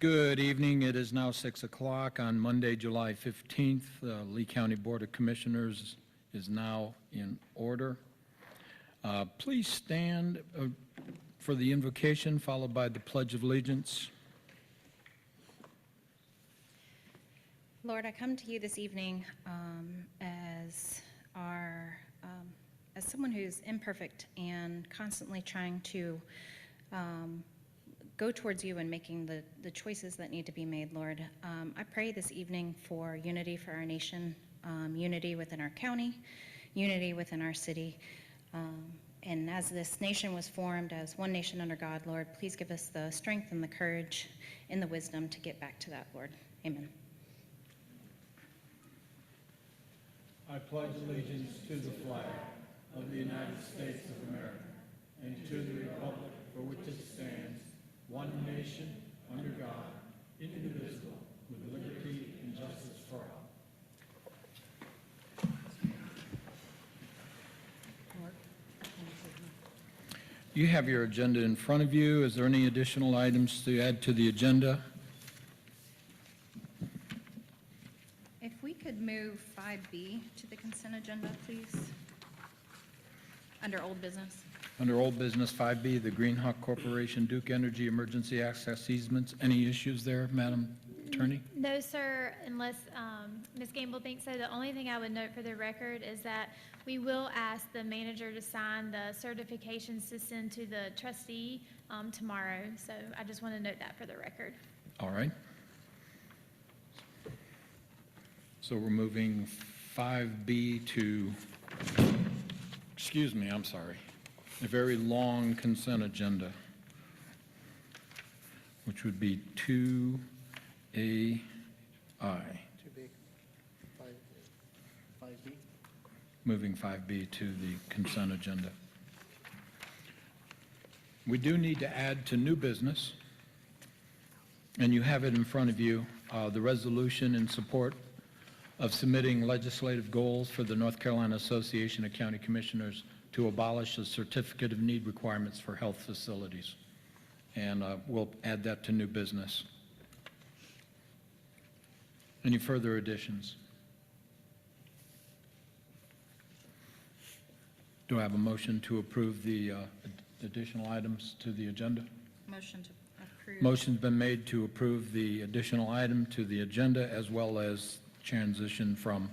Good evening. It is now 6 o'clock on Monday, July 15th. Lee County Board of Commissioners is now in order. Please stand for the invocation, followed by the Pledge of Allegiance. Lord, I come to you this evening as someone who's imperfect and constantly trying to go towards you and making the choices that need to be made, Lord. I pray this evening for unity for our nation, unity within our county, unity within our city. And as this nation was formed as one nation under God, Lord, please give us the strength and the courage and the wisdom to get back to that, Lord. Amen. I pledge allegiance to the flag of the United States of America and to the republic for which it stands, one nation, under God, indivisible, with liberty and justice for all. You have your agenda in front of you. Is there any additional items to add to the agenda? If we could move 5B to the consent agenda, please, under old business. Under old business 5B, the Greenhawk Corporation Duke Energy Emergency Access Easements. Any issues there, Madam Attorney? No, sir, unless Ms. Gamble thinks so. The only thing I would note for the record is that we will ask the manager to sign the certifications to send to the trustee tomorrow. So I just want to note that for the record. All right. So we're moving 5B to, a very long consent agenda, which would be 2AI. Too big. 5B. Moving 5B to the consent agenda. We do need to add to new business, and you have it in front of you, the resolution in support of submitting legislative goals for the North Carolina Association of County Commissioners to abolish the certificate of need requirements for health facilities. And we'll add that to new business. Any further additions? Do I have a motion to approve the additional items to the agenda? Motion to approve. Motion's been made to approve the additional item to the agenda, as well as transition from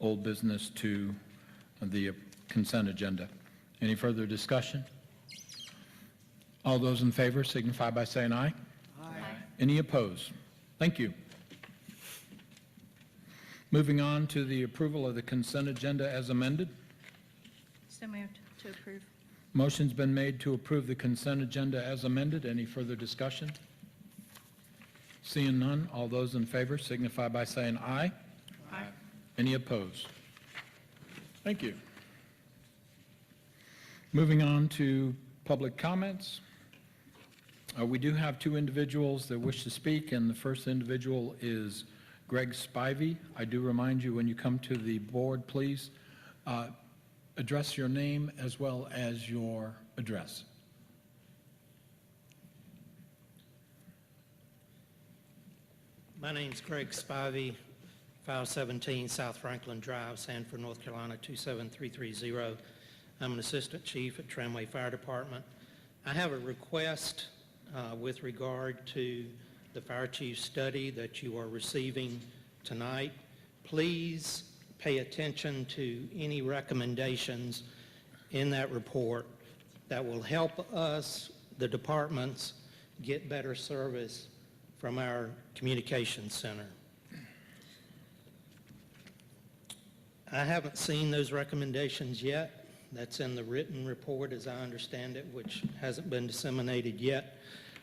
old business to the consent agenda. Any further discussion? All those in favor signify by saying aye. Aye. Any opposed? Thank you. Moving on to the approval of the consent agenda as amended. So moved to approve. Motion's been made to approve the consent agenda as amended. Any further discussion? Seeing none, all those in favor signify by saying aye. Aye. Any opposed? Thank you. Moving on to public comments. We do have two individuals that wish to speak, and the first individual is Greg Spivey. I do remind you, when you come to the board, please address your name as well as your address. My name's Greg Spivey, 517 South Franklin Drive, Sanford, North Carolina, 27330. I'm an assistant chief at Tramway Fire Department. I have a request with regard to the fire chief study that you are receiving tonight. Please pay attention to any recommendations in that report that will help us, the departments, get better service from our communications center. I haven't seen those recommendations yet. That's in the written report, as I understand it, which hasn't been disseminated yet.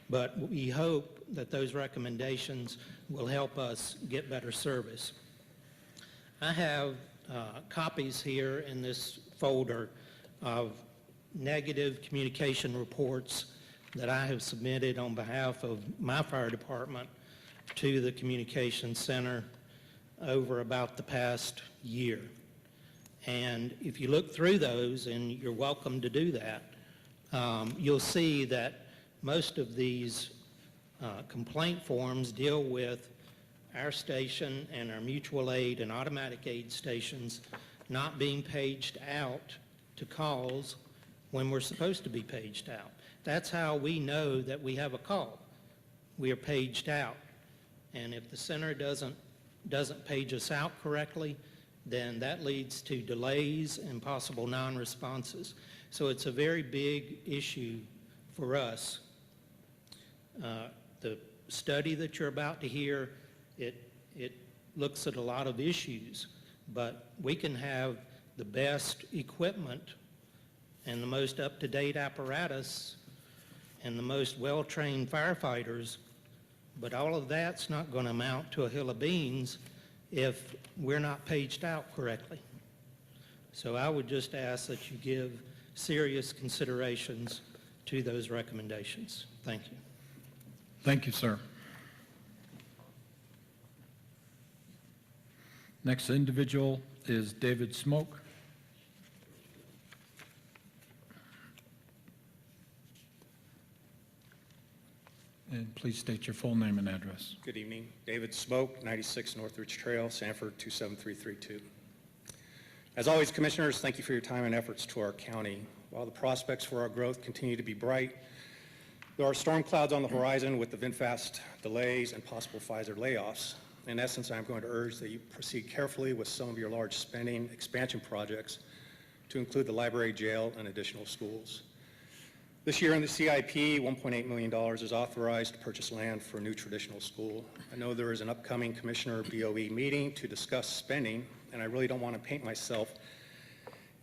But we hope that those recommendations will help us get better service. I have copies here in this folder of negative communication reports that I have submitted on behalf of my fire department to the communications center over about the past year. And if you look through those, and you're welcome to do that, you'll see that most of these complaint forms deal with our station and our mutual aid and automatic aid stations not being paged out to calls when we're supposed to be paged out. That's how we know that we have a call. We are paged out. And if the center doesn't page us out correctly, then that leads to delays and possible non-responses. So it's a very big issue for us. The study that you're about to hear, it looks at a lot of issues, but we can have the best equipment and the most up-to-date apparatus and the most well-trained firefighters, but all of that's not going to amount to a hill of beans if we're not paged out correctly. So I would just ask that you give serious considerations to those recommendations. Thank you. Thank you, sir. Next individual is David Smoke. And please state your full name and address. Good evening. David Smoke, 96 Northridge Trail, Sanford 27332. As always, Commissioners, thank you for your time and efforts to our county. While the prospects for our growth continue to be bright, there are storm clouds on the horizon with the VinFast delays and possible Pfizer layoffs. In essence, I'm going to urge that you proceed carefully with some of your large spending expansion projects to include the library, jail, and additional schools. This year in the CIP, $1.8 million is authorized to purchase land for a new traditional school. I know there is an upcoming Commissioner BOE meeting to discuss spending, and I really don't want to paint myself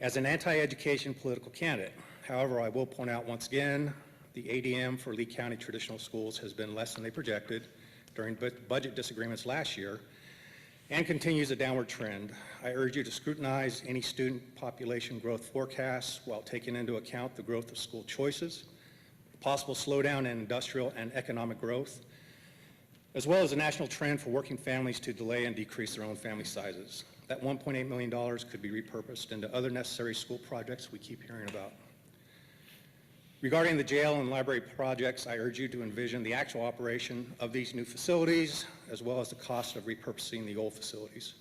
as an anti-education political candidate. However, I will point out once again, the ADM for Lee County traditional schools has been less than they projected during budget disagreements last year and continues a downward trend. I urge you to scrutinize any student population growth forecasts while taking into account the growth of school choices, possible slowdown in industrial and economic growth, as well as a national trend for working families to delay and decrease their own family sizes. That $1.8 million could be repurposed into other necessary school projects we keep hearing about. Regarding the jail and library projects, I urge you to envision the actual operation of these new facilities, as well as the cost of repurposing the old facilities.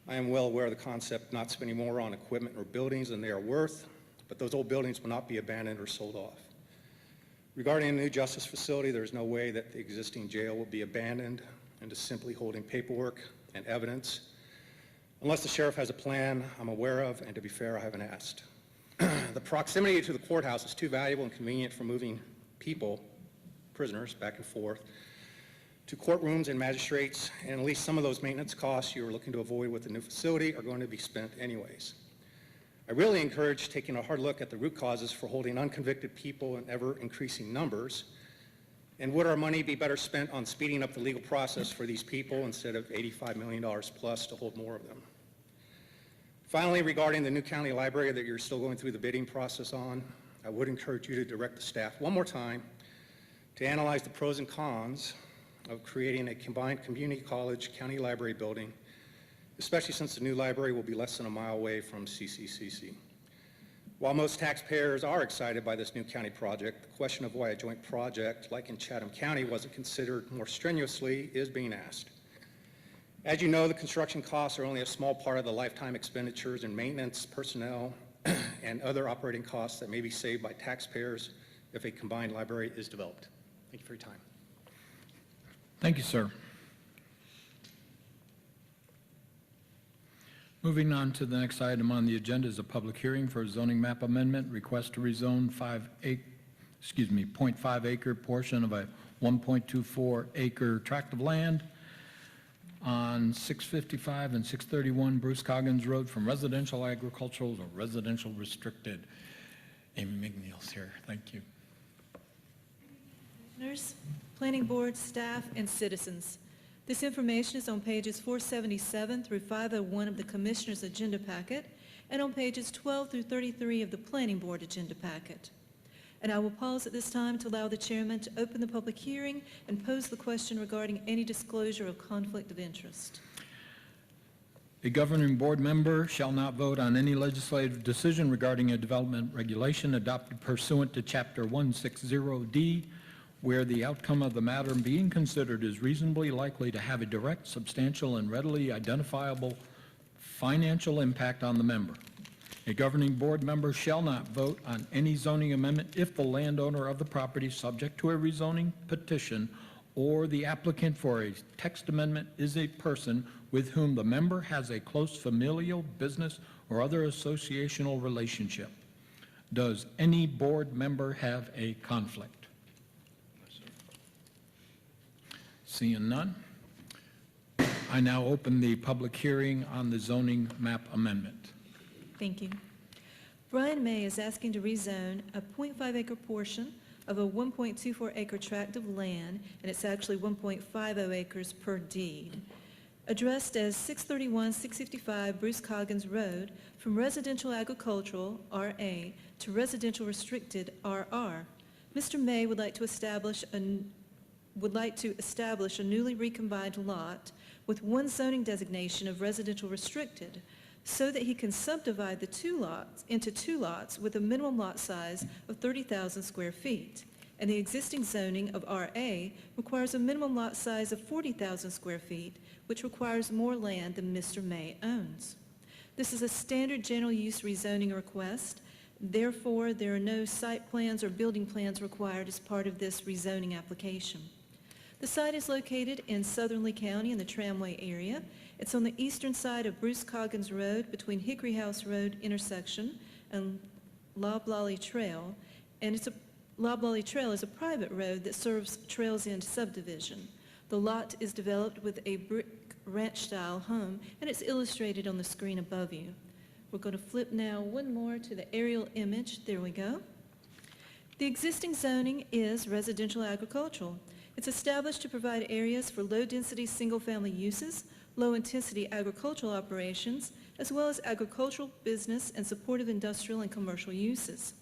I am well aware of the concept not spending more on equipment or buildings than they are worth, but those old buildings will not be abandoned or sold off. Regarding a new justice facility, there is no way that the existing jail will be abandoned and is simply holding paperwork and evidence, unless the sheriff has a plan I'm aware of, and to be fair, I haven't asked. The proximity to the courthouse is too valuable and convenient for moving people, prisoners, back and forth to courtrooms and magistrates, and at least some of those maintenance costs you are looking to avoid with the new facility are going to be spent anyways. I really encourage taking a hard look at the root causes for holding unconvicted people in ever-increasing numbers, and would our money be better spent on speeding up the legal process for these people instead of $85 million plus to hold more of them? Finally, regarding the new county library that you're still going through the bidding process on, I would encourage you to direct the staff one more time to analyze the pros and cons of creating a combined community college county library building, especially since the new library will be less than a mile away from CCCC. While most taxpayers are excited by this new county project, the question of why a joint project like in Chatham County wasn't considered more strenuously is being asked. As you know, the construction costs are only a small part of the lifetime expenditures in maintenance, personnel, and other operating costs that may be saved by taxpayers if a combined library is developed. Thank you for your time. Thank you, sir. Moving on to the next item on the agenda is a public hearing for a zoning map amendment, request to rezone 0.5 acre portion of a 1.24 acre tract of land on 655 and 631 Bruce Coggins Road from residential agricultural to residential restricted. Amy McNeil's here. Thank you. Commissioners, Planning Board, staff, and citizens. This information is on pages 477 through 501 of the Commissioner's agenda packet and on pages 12 through 33 of the Planning Board agenda packet. And I will pause at this time to allow the chairman to open the public hearing and pose the question regarding any disclosure of conflict of interest. A governing board member shall not vote on any legislative decision regarding a development regulation adopted pursuant to Chapter 160D where the outcome of the matter being considered is reasonably likely to have a direct, substantial, and readily identifiable financial impact on the member. A governing board member shall not vote on any zoning amendment if the landowner of the property subject to a rezoning petition or the applicant for a text amendment is a person with whom the member has a close familial, business, or other associational relationship. Does any board member have a conflict? Seeing none, I now open the public hearing on the zoning map amendment. Thank you. Brian May is asking to rezone a .5-acre portion of a 1.24-acre tract of land, and it's actually 1.50 acres per deed, addressed as 631-655 Bruce Coggins Road, from residential agricultural, RA, to residential restricted, RR. Mr. May would like to establish a newly recombined lot with one zoning designation of residential restricted, so that he can subdivide the two lots into two lots with a minimum lot size of 30,000 square feet. And the existing zoning of RA requires a minimum lot size of 40,000 square feet, which requires more land than Mr. May owns. This is a standard general use rezoning request. Therefore, there are no site plans or building plans required as part of this rezoning application. The site is located in southern Lee County in the Tramway area. It's on the eastern side of Bruce Coggins Road between Hickory House Road intersection and Loblolly Trail, and Loblolly Trail is a private road that serves Trails End subdivision. The lot is developed with a brick ranch-style home, and it's illustrated on the screen above you. We're going to flip now one more to the aerial image. There we go. The existing zoning is residential agricultural. It's established to provide areas for low-density single-family uses, low-intensity agricultural operations, as well as agricultural, business, and supportive industrial and commercial uses.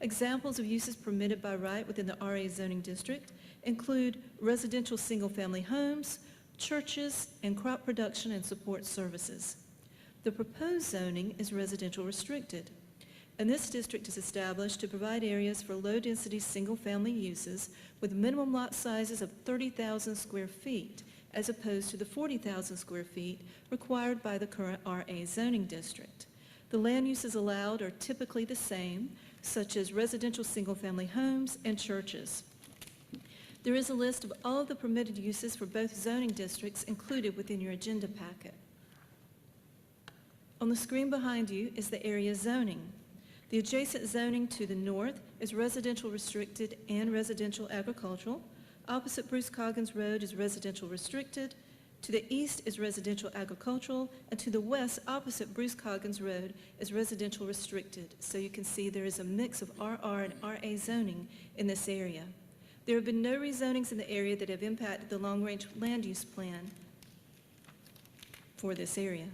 Examples of uses permitted by right within the RA zoning district include residential single-family homes, churches, and crop production and support services. The proposed zoning is residential restricted, and this district is established to provide areas for low-density single-family uses with minimum lot sizes of 30,000 square feet, as opposed to the 40,000 square feet required by the current RA zoning district. The land uses allowed are typically the same, such as residential single-family homes and churches. There is a list of all of the permitted uses for both zoning districts included within your agenda packet. On the screen behind you is the area zoning. The adjacent zoning to the north is residential restricted and residential agricultural. Opposite Bruce Coggins Road is residential restricted. To the east is residential agricultural, and to the west, opposite Bruce Coggins Road, is residential restricted. So you can see there is a mix of RR and RA zoning in this area. There have been no rezonings in the area that have impacted the long-range land use plan for this area.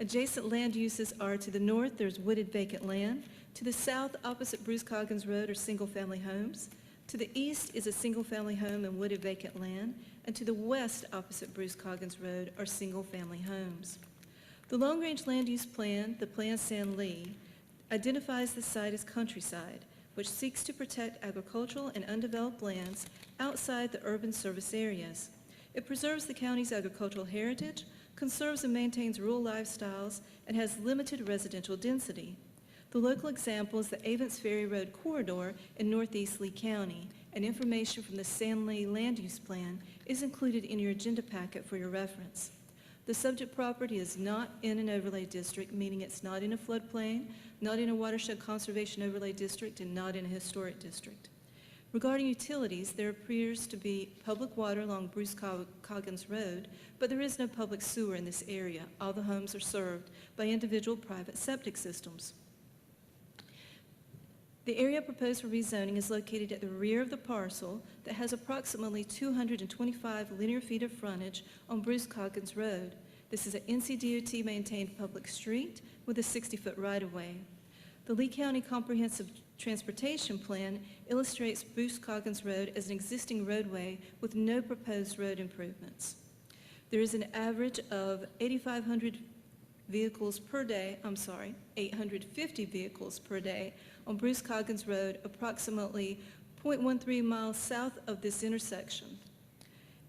Adjacent land uses are to the north, there's wooded vacant land. To the south, opposite Bruce Coggins Road, are single-family homes. To the east is a single-family home and wooded vacant land, and to the west, opposite Bruce Coggins Road, are single-family homes. The long-range land use plan, the Plan San Lee, identifies the site as countryside, which seeks to protect agricultural and undeveloped lands outside the urban service areas. It preserves the county's agricultural heritage, conserves and maintains rural lifestyles, and has limited residential density. The local example is the Avents Ferry Road corridor in northeast Lee County, and information from the San Lee Land Use Plan is included in your agenda packet for your reference. The subject property is not in an overlay district, meaning it's not in a floodplain, not in a watershed conservation overlay district, and not in a historic district. Regarding utilities, there appears to be public water along Bruce Coggins Road, but there is no public sewer in this area. All the homes are served by individual private septic systems. The area proposed for rezoning is located at the rear of the parcel that has approximately 225 linear feet of frontage on Bruce Coggins Road. This is an NCDOT maintained public street with a 60-foot right-of-way. The Lee County Comprehensive Transportation Plan illustrates Bruce Coggins Road as an existing roadway with no proposed road improvements. There is an average of 850 vehicles per day on Bruce Coggins Road, approximately 0.13 miles south of this intersection.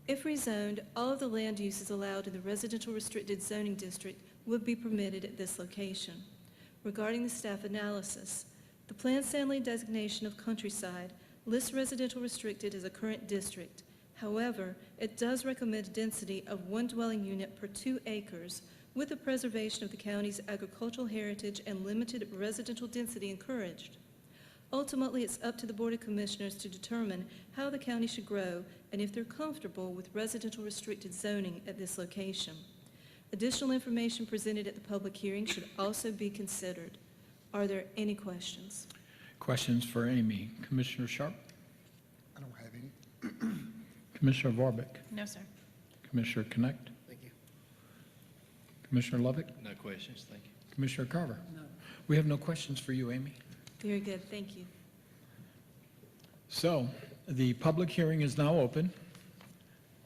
If rezoned, all of the land uses allowed in the residential restricted zoning district would be permitted at this location. Regarding the staff analysis, the Plan Sandley designation of countryside lists residential restricted as a current district. However, it does recommend a density of 1 dwelling unit per 2 acres with the preservation of the county's agricultural heritage and limited residential density encouraged. Ultimately, it's up to the Board of Commissioners to determine how the county should grow and if they're comfortable with residential restricted zoning at this location. Additional information presented at the public hearing should also be considered. Are there any questions? Questions for Amy? Commissioner Sharp? I don't have any. Commissioner Vorbeck? No, sir. Commissioner Connect? Thank you. Commissioner Lovick? No questions, thank you. Commissioner Carver? No. We have no questions for you, Amy. Very good, thank you. So, the public hearing is now open,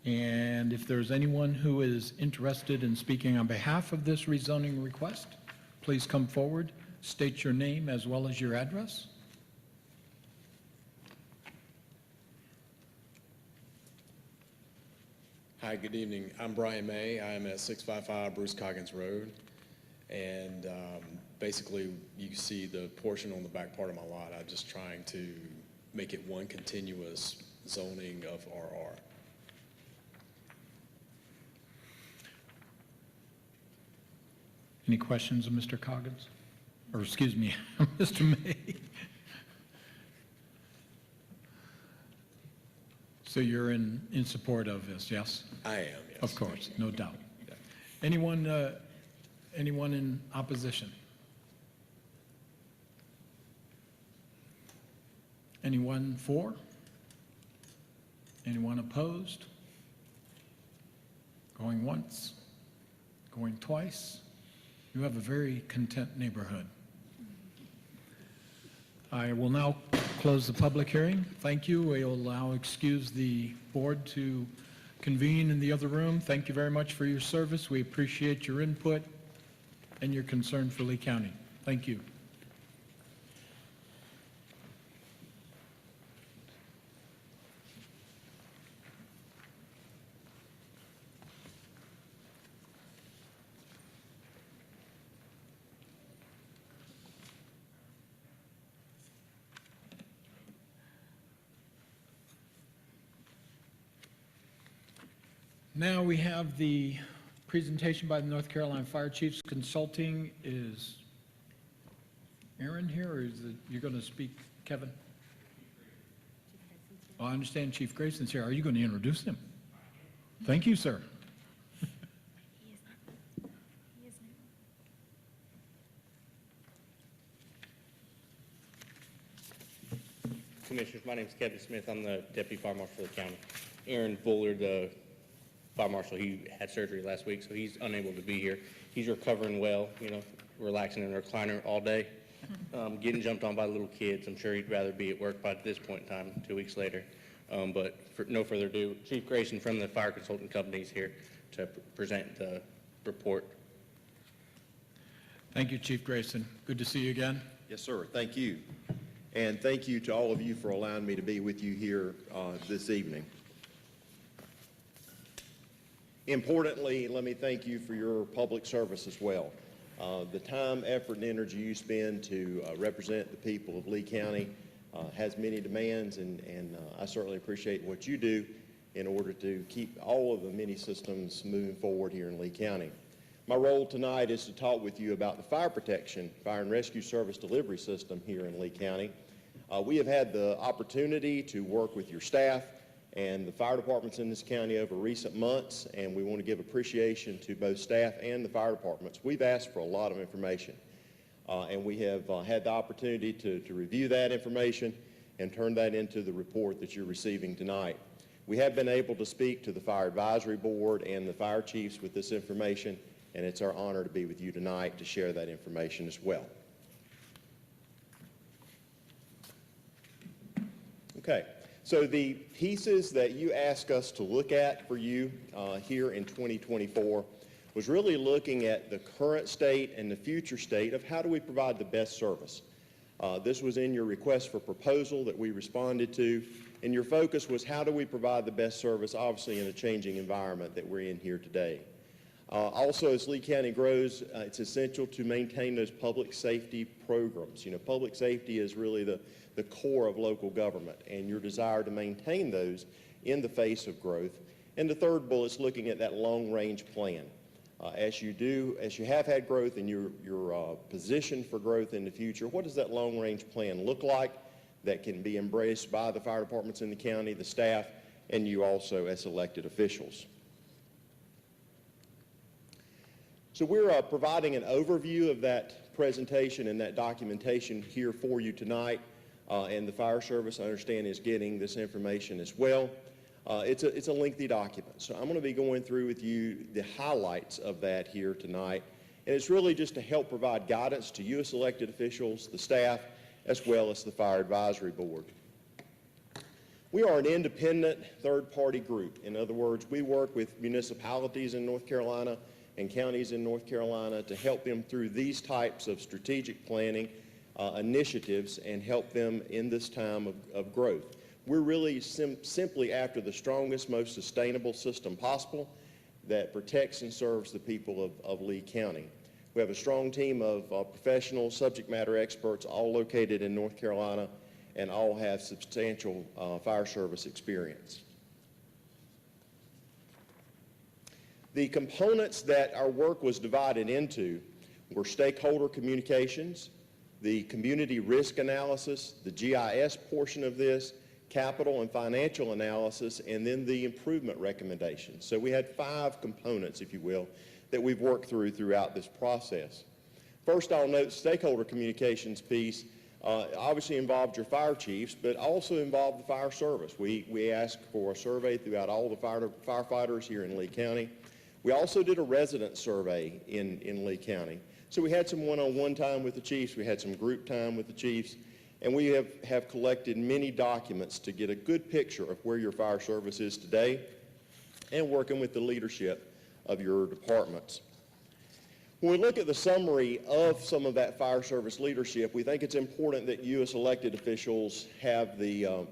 and if there's anyone who is interested in speaking on behalf of this rezoning request, please come forward, state your name as well as your address. Hi, good evening. I'm Brian May. I'm at 655 Bruce Coggins Road. And basically, you see the portion on the back part of my lot. I'm just trying to make it one continuous zoning of RR. Any questions of Mr. Coggins? Or excuse me, Mr. May? So you're in support of this, yes? I am, yes. Of course, no doubt. Anyone in opposition? Anyone for? Anyone opposed? Going once? Going twice? You have a very content neighborhood. I will now close the public hearing. Thank you. We'll now excuse the board to convene in the other room. Thank you very much for your service. We appreciate your input and your concern for Lee County. Thank you. Now we have the presentation by the North Carolina Fire Chiefs Consulting. Is Aaron here, or is it, you're going to speak, Kevin? Oh, I understand Chief Grayson's here. Are you going to introduce him? Thank you, sir. Commissioners, my name is Kevin Smith. I'm the Deputy Fire Marshal of the county. Aaron Bullard, the Fire Marshal, he had surgery last week, so he's unable to be here. He's recovering well, relaxing in a recliner all day, getting jumped on by little kids. I'm sure he'd rather be at work by this point in time, 2 weeks later. But for no further ado, Chief Grayson from the Fire Consulting Company is here to present the report. Thank you, Chief Grayson. Good to see you again. Yes, sir. Thank you. And thank you to all of you for allowing me to be with you here this evening. Importantly, let me thank you for your public service as well. The time, effort, and energy you spend to represent the people of Lee County has many demands, and I certainly appreciate what you do in order to keep all of the many systems moving forward here in Lee County. My role tonight is to talk with you about the fire protection, fire and rescue service delivery system here in Lee County. We have had the opportunity to work with your staff and the fire departments in this county over recent months, and we want to give appreciation to both staff and the fire departments. We've asked for a lot of information, and we have had the opportunity to review that information and turn that into the report that you're receiving tonight. We have been able to speak to the Fire Advisory Board and the fire chiefs with this information, and it's our honor to be with you tonight to share that information as well. Okay. So the pieces that you asked us to look at for you here in 2024 was really looking at the current state and the future state of how do we provide the best service. This was in your request for proposal that we responded to, and your focus was how do we provide the best service, obviously in a changing environment that we're in here today. Also, as Lee County grows, it's essential to maintain those public safety programs. You know, public safety is really the core of local government, and your desire to maintain those in the face of growth. And the third bullet is looking at that long-range plan. As you have had growth and you're positioned for growth in the future, what does that long-range plan look like that can be embraced by the fire departments in the county, the staff, and you also as elected officials? So we're providing an overview of that presentation and that documentation here for you tonight, and the fire service, I understand, is getting this information as well. It's a lengthy document, so I'm going to be going through with you the highlights of that here tonight, and it's really just to help provide guidance to you as elected officials, the staff, as well as the Fire Advisory Board. We are an independent third-party group. In other words, we work with municipalities in North Carolina and counties in North Carolina to help them through these types of strategic planning initiatives and help them in this time of growth. We're really simply after the strongest, most sustainable system possible that protects and serves the people of Lee County. We have a strong team of professional subject matter experts, all located in North Carolina, and all have substantial fire service experience. The components that our work was divided into were stakeholder communications, the community risk analysis, the GIS portion of this, capital and financial analysis, and then the improvement recommendations. So we had 5 components, if you will, that we've worked throughout this process. First, I'll note stakeholder communications piece obviously involved your fire chiefs, but also involved the fire service. We asked for a survey throughout all the firefighters here in Lee County. We also did a resident survey in Lee County. So we had some one-on-one time with the chiefs, we had some group time with the chiefs, and we have collected many documents to get a good picture of where your fire service is today and working with the leadership of your departments. When we look at the summary of some of that fire service leadership, we think it's important that you as elected officials have the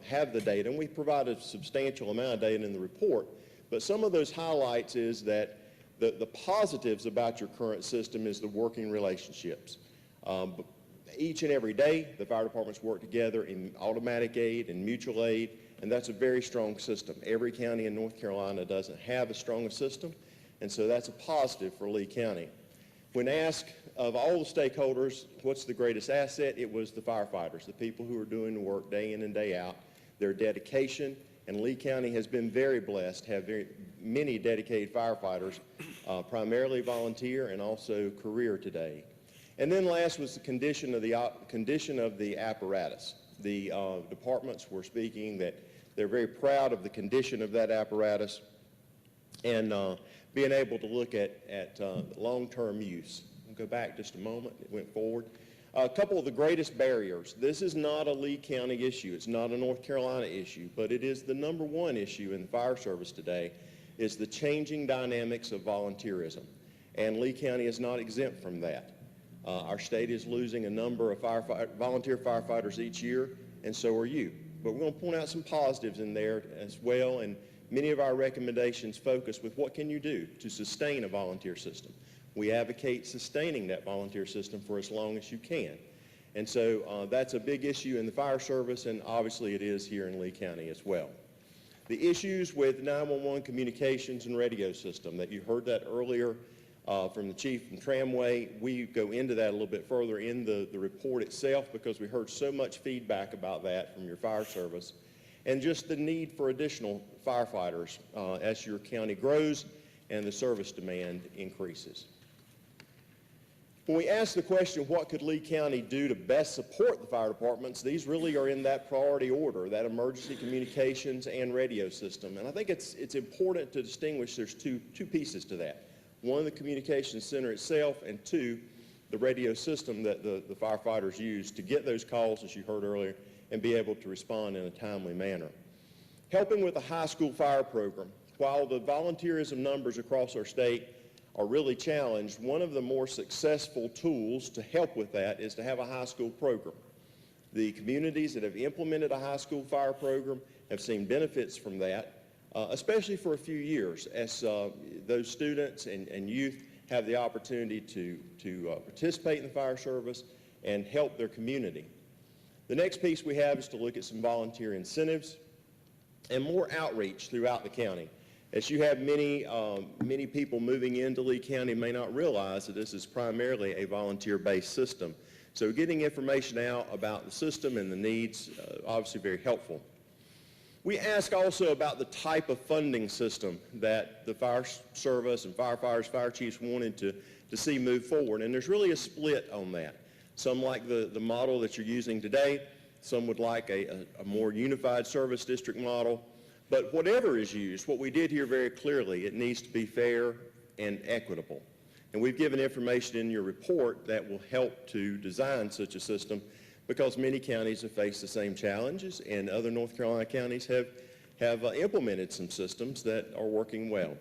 data, and we provide a substantial amount of data in the report. But some of those highlights is that the positives about your current system is the working relationships. Each and every day, the fire departments work together in automatic aid and mutual aid, and that's a very strong system. Every county in North Carolina doesn't have as strong a system, and so that's a positive for Lee County. When asked of all the stakeholders, what's the greatest asset, it was the firefighters, the people who are doing the work day in and day out, their dedication, and Lee County has been very blessed to have very many dedicated firefighters, primarily volunteer and also career today. And then last was the condition of the apparatus. The departments were speaking that they're very proud of the condition of that apparatus and being able to look at long-term use. We'll go back just a moment. It went forward. A couple of the greatest barriers. This is not a Lee County issue. It's not a North Carolina issue, but it is the #1 issue in the fire service today is the changing dynamics of volunteerism. And Lee County is not exempt from that. Our state is losing a number of volunteer firefighters each year, and so are you. But we're going to point out some positives in there as well, and many of our recommendations focus with what can you do to sustain a volunteer system. We advocate sustaining that volunteer system for as long as you can. And so that's a big issue in the fire service, and obviously it is here in Lee County as well. The issues with 911 communications and radio system that you heard that earlier from the chief from Tramway, we go into that a little bit further in the report itself because we heard so much feedback about that from your fire service, and just the need for additional firefighters as your county grows and the service demand increases. When we ask the question, what could Lee County do to best support the fire departments, these really are in that priority order, that emergency communications and radio system. And I think it's important to distinguish there's two pieces to that. One, the communications center itself, and 2, the radio system that the firefighters use to get those calls, as you heard earlier, and be able to respond in a timely manner. Helping with the high school fire program. While the volunteerism numbers across our state are really challenged, one of the more successful tools to help with that is to have a high school program. The communities that have implemented a high school fire program have seen benefits from that, especially for a few years, as those students and youth have the opportunity to participate in the fire service and help their community. The next piece we have is to look at some volunteer incentives and more outreach throughout the county. As you have many people moving into Lee County may not realize that this is primarily a volunteer-based system. So getting information out about the system and the needs, obviously very helpful. We ask also about the type of funding system that the fire service and firefighters, fire chiefs wanted to see move forward, and there's really a split on that. Some like the model that you're using today, some would like a more unified service district model. But whatever is used, what we did here very clearly, it needs to be fair and equitable. And we've given information in your report that will help to design such a system, because many counties have faced the same challenges, and other North Carolina counties have implemented some systems that are working well.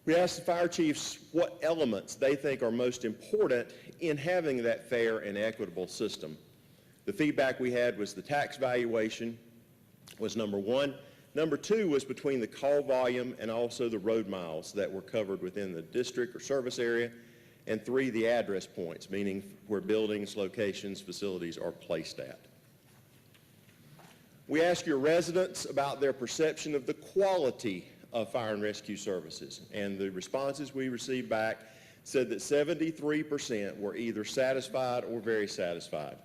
We asked the fire chiefs what elements they think are most important in having that fair and equitable system. The feedback we had was the tax valuation was number one. Number two was between the call volume and also the road miles that were covered within the district or service area. And three, the address points, meaning where buildings, locations, facilities are placed at. We asked your residents about their perception of the quality of fire and rescue services. And the responses we received back said that 73% were either satisfied or very satisfied.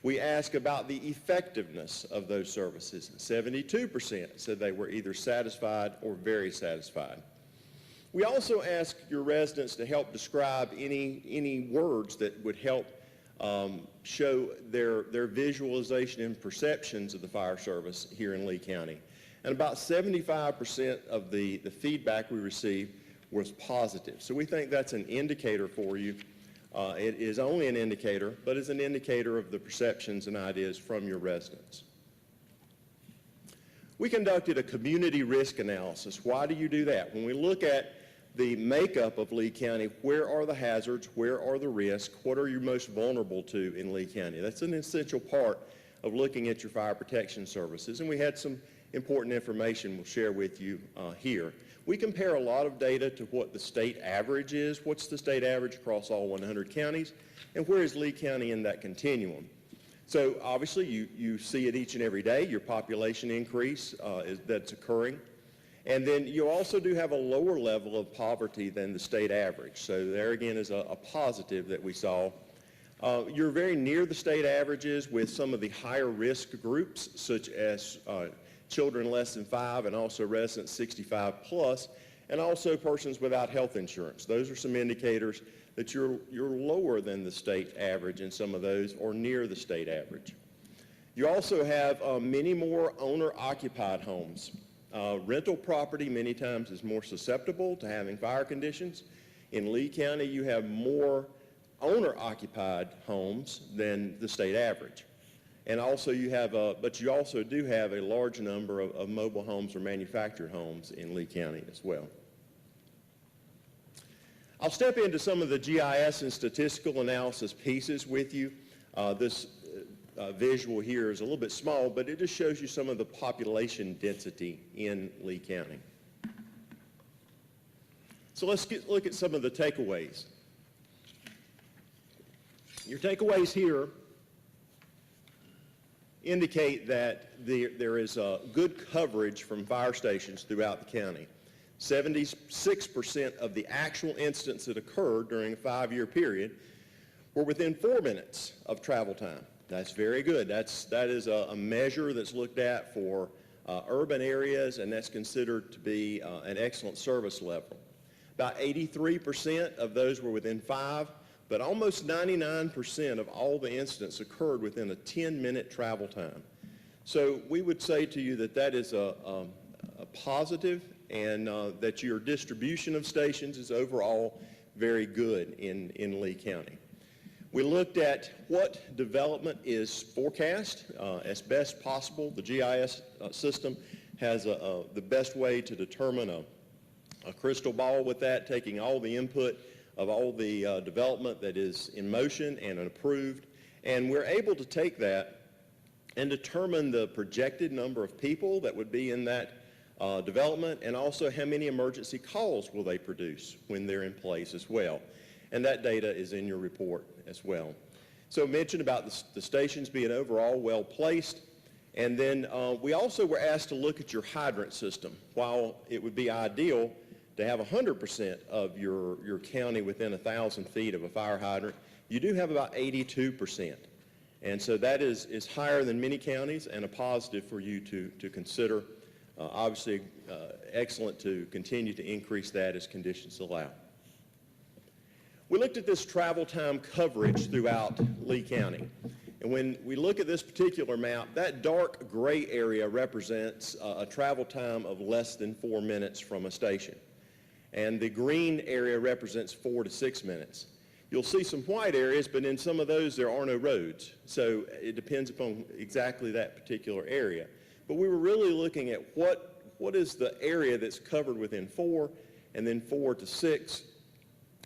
We asked about the effectiveness of those services. 72% said they were either satisfied or very satisfied. We also asked your residents to help describe any words that would help show their visualization and perceptions of the fire service here in Lee County. And about 75% of the feedback we received was positive. So we think that's an indicator for you. It is only an indicator, but it's an indicator of the perceptions and ideas from your residents. We conducted a community risk analysis. Why do you do that? When we look at the makeup of Lee County, where are the hazards, where are the risks, what are you most vulnerable to in Lee County? That's an essential part of looking at your fire protection services, and we had some important information we'll share with you here. We compare a lot of data to what the state average is. What's the state average across all 100 counties? And where is Lee County in that continuum? So obviously you see it each and every day, your population increase that's occurring. And then you also do have a lower level of poverty than the state average. So there again is a positive that we saw. You're very near the state averages with some of the higher risk groups, such as children less than 5 and also residents 65 plus, and also persons without health insurance. Those are some indicators that you're lower than the state average in some of those, or near the state average. You also have many more owner-occupied homes. Rental property many times is more susceptible to having fire conditions. In Lee County, you have more owner-occupied homes than the state average. And also but you also do have a large number of mobile homes or manufactured homes in Lee County as well. I'll step into some of the GIS and statistical analysis pieces with you. This visual here is a little bit small, but it just shows you some of the population density in Lee County. So let's look at some of the takeaways. Your takeaways here indicate that there is good coverage from fire stations throughout the county. 76% of the actual incidents that occurred during a 5-year period were within 4 minutes of travel time. That's very good. That is a measure that's looked at for urban areas, and that's considered to be an excellent service level. About 83% of those were within 5, but almost 99% of all the incidents occurred within a 10-minute travel time. So we would say to you that that is a positive, and that your distribution of stations is overall very good in Lee County. We looked at what development is forecast as best possible. The GIS system has the best way to determine a crystal ball with that, taking all the input of all the development that is in motion and approved, And we're able to take that and determine the projected number of people that would be in that development, and also how many emergency calls will they produce when they're in place as well. And that data is in your report as well. So I mentioned about the stations being overall well placed. And then we also were asked to look at your hydrant system. While it would be ideal to have 100% of your county within 1,000 feet of a fire hydrant, you do have about 82%. And so that is higher than many counties and a positive for you to consider. Obviously, excellent to continue to increase that as conditions allow. We looked at this travel time coverage throughout Lee County. And when we look at this particular map, that dark gray area represents a travel time of less than 4 minutes from a station. And the green area represents 4 to 6 minutes. You'll see some white areas, but in some of those there are no roads. So it depends upon exactly that particular area. But we were really looking at what is the area that's covered within 4 and then 4 to 6.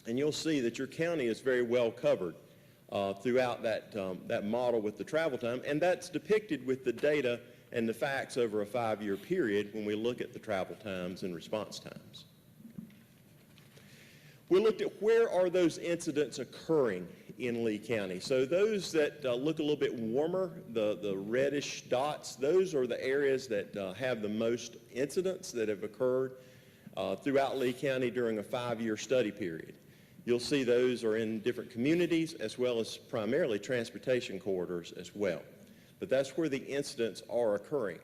And you'll see that your county is very well covered throughout that model with the travel time. And that's depicted with the data and the facts over a 5-year period when we look at the travel times and response times. We looked at where are those incidents occurring in Lee County. So those that look a little bit warmer, the reddish dots, those are the areas that have the most incidents that have occurred throughout Lee County during a 5-year study period. You'll see those are in different communities as well as primarily transportation corridors as well. But that's where the incidents are occurring.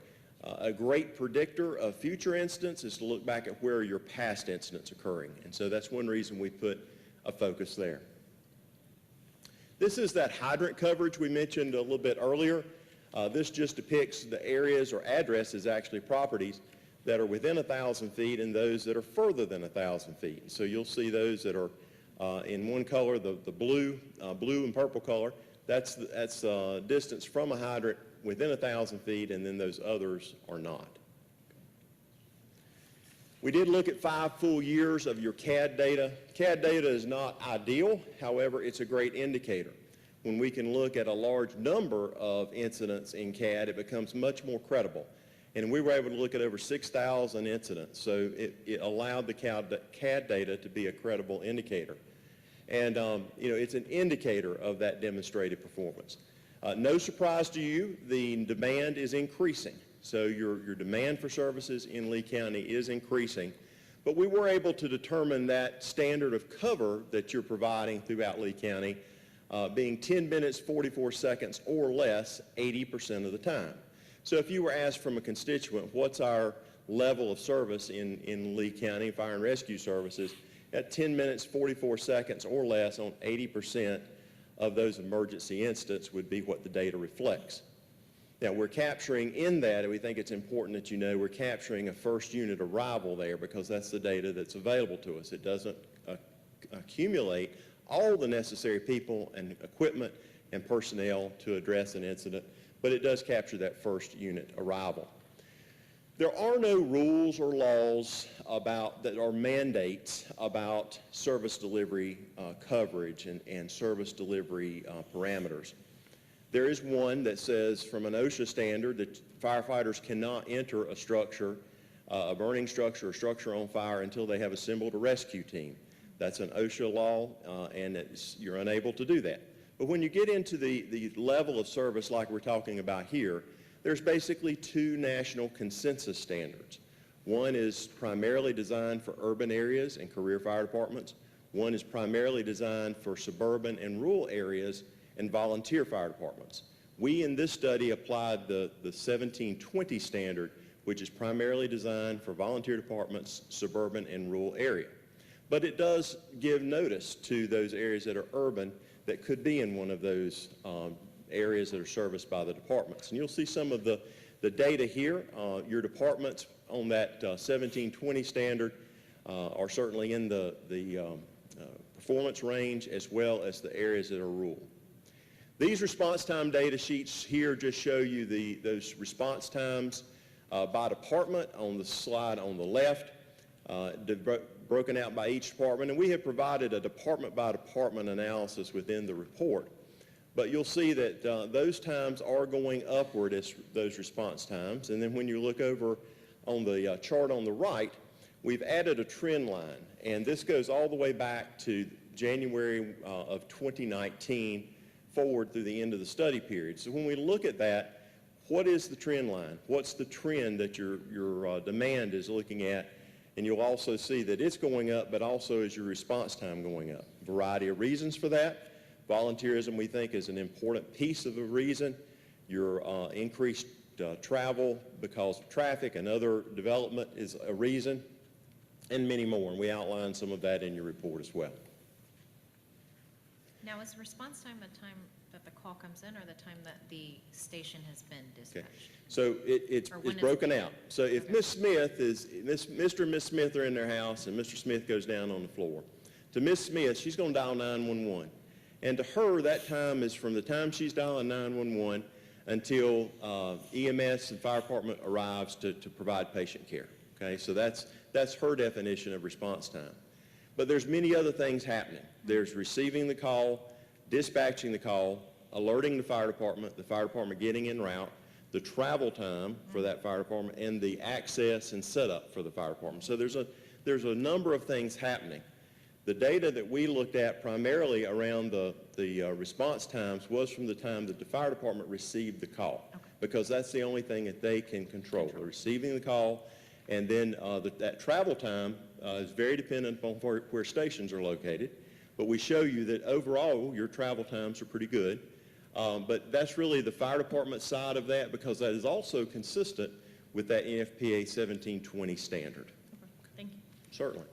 A great predictor of future incidents is to look back at where are your past incidents occurring. And so that's one reason we put a focus there. This is that hydrant coverage we mentioned a little bit earlier. This just depicts the areas or addresses, actually properties, that are within 1,000 feet and those that are further than 1,000 feet. So you'll see those that are in one color, the blue and purple color. That's distance from a hydrant within 1,000 feet, and then those others are not. We did look at 5 full years of your CAD data. CAD data is not ideal, however, it's a great indicator. When we can look at a large number of incidents in CAD, it becomes much more credible. And we were able to look at over 6,000 incidents, so it allowed the CAD data to be a credible indicator. And it's an indicator of that demonstrated performance. No surprise to you, the demand is increasing. So your demand for services in Lee County is increasing. But we were able to determine that standard of cover that you're providing throughout Lee County being 10 minutes, 44 seconds or less 80% of the time. So if you were asked from a constituent, what's our level of service in Lee County, fire and rescue services, at 10 minutes, 44 seconds or less on 80% of those emergency incidents would be what the data reflects. Now, we're capturing in that, and we think it's important that you know, we're capturing a first unit arrival there because that's the data that's available to us. It doesn't accumulate all the necessary people and equipment and personnel to address an incident, but it does capture that first unit arrival. There are no rules or laws that are mandates about service delivery coverage and service delivery parameters. There is one that says from an OSHA standard that firefighters cannot enter a structure, a burning structure or structure on fire until they have assembled a rescue team. That's an OSHA law and you're unable to do that. But when you get into the level of service like we're talking about here, there's basically 2 national consensus standards. One is primarily designed for urban areas and career fire departments. One is primarily designed for suburban and rural areas and volunteer fire departments. We in this study applied the 1720 standard, which is primarily designed for volunteer departments, suburban and rural area. But it does give notice to those areas that are urban that could be in one of those areas that are serviced by the departments. And you'll see some of the data here. Your departments on that 1720 standard are certainly in the performance range as well as the areas that are rural. These response time data sheets here just show you those response times by department on the slide on the left, broken out by each department. And we have provided a department by department analysis within the report. But you'll see that those times are going upward as those response times. And then when you look over on the chart on the right, we've added a trend line. And this goes all the way back to January of 2019 forward through the end of the study period. So when we look at that, what is the trend line? What's the trend that your demand is looking at? And you'll also see that it's going up, but also is your response time going up. A variety of reasons for that. Volunteerism, we think, is an important piece of the reason. Your increased travel because of traffic and other development is a reason, and many more. And we outline some of that in your report as well. Now, is response time the time that the call comes in or the time that the station has been dispatched? So it's Or when broken it's- out. So if Miss Smith Mr. and Miss Smith are in their house and Mr. Smith goes down on the floor, to Miss Smith, she's going to dial 911. And to her, that time is from the time she's dialing 911 until EMS and fire department arrives to provide patient care. Okay, so that's her definition of response time. But there's many other things happening. There's receiving the call, dispatching the call, alerting the fire department getting en route, the travel time for that fire department, and the access and setup for the fire department. So there's a number of things happening. The data that we looked at primarily around the response times was from the time that the fire department received the call, because that's the only thing that they can control, receiving the call, and then that travel time is very dependent upon where stations are located. But we show you that overall your travel times are pretty good. But that's really the fire department side of that, because that is also consistent with that NFPA 1720 standard. Thank you. Certainly.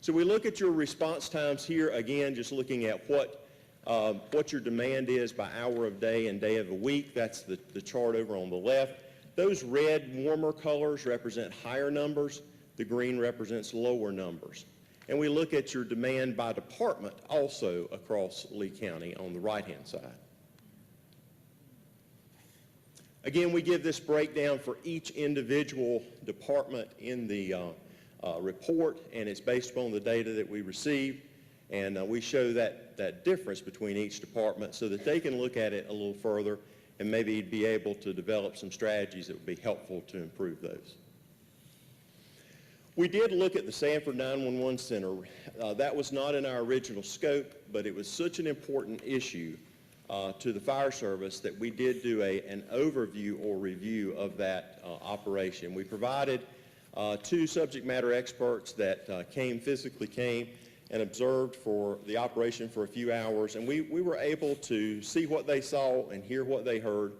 So we look at your response times here, again, just looking at what your demand is by hour of day and day of the week. That's the chart over on the left. Those red, warmer colors represent higher numbers. The green represents lower numbers. And we look at your demand by department also across Lee County on the right-hand side. Again, we give this breakdown for each individual department in the report, and it's based upon the data that we receive. And we show that difference between each department so that they can look at it a little further and maybe be able to develop some strategies that would be helpful to improve those. We did look at the Sanford 911 Center. That was not in our original scope, but it was such an important issue to the fire service that we did do an overview or review of that operation. We provided two subject matter experts that physically came and observed for the operation for a few hours, and we were able to see what they saw and hear what they heard.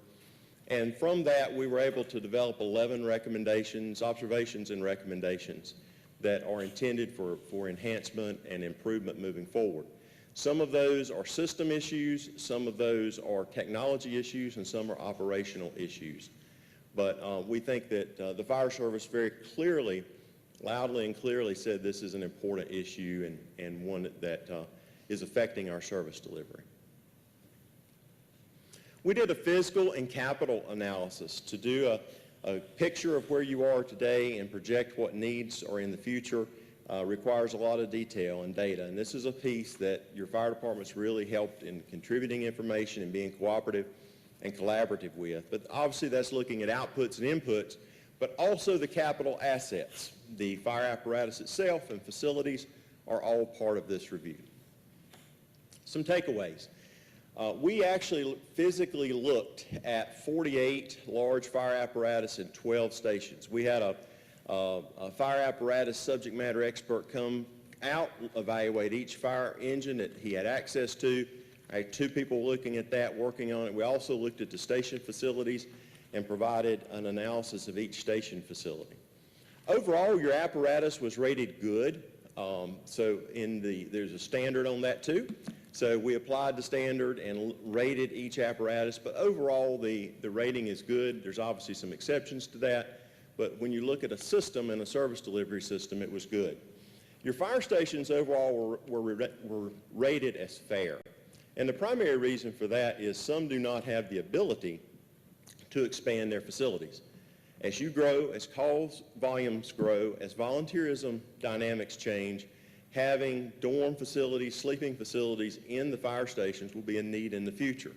And from that, we were able to develop 11 recommendations, observations and recommendations that are intended for enhancement and improvement moving forward. Some of those are system issues, some of those are technology issues, and some are operational issues. But we think that the fire service very clearly, loudly and clearly said this is an important issue and one that is affecting our service delivery. We did a physical and capital analysis to do a picture of where you are today and project what needs are in the future. Requires a lot of detail and data, and this is a piece that your fire department's really helped in contributing information and being cooperative and collaborative with. But obviously that's looking at outputs and inputs, but also the capital assets. The fire apparatus itself and facilities are all part of this review. Some takeaways. We actually physically looked at 48 large fire apparatus and 12 stations. We had a fire apparatus subject matter expert come out, evaluate each fire engine that he had access to. I had two people looking at that, working on it. We also looked at the station facilities and provided an analysis of each station facility. Overall, your apparatus was rated good. There's a standard on that too. So we applied the standard and rated each apparatus, but overall the rating is good. There's obviously some exceptions to that, but when you look at a system and a service delivery system, it was good. Your fire stations overall were rated as fair. And the primary reason for that is some do not have the ability to expand their facilities. As you grow, as calls volumes grow, as volunteerism dynamics change, having dorm facilities, sleeping facilities in the fire stations will be a need in the future.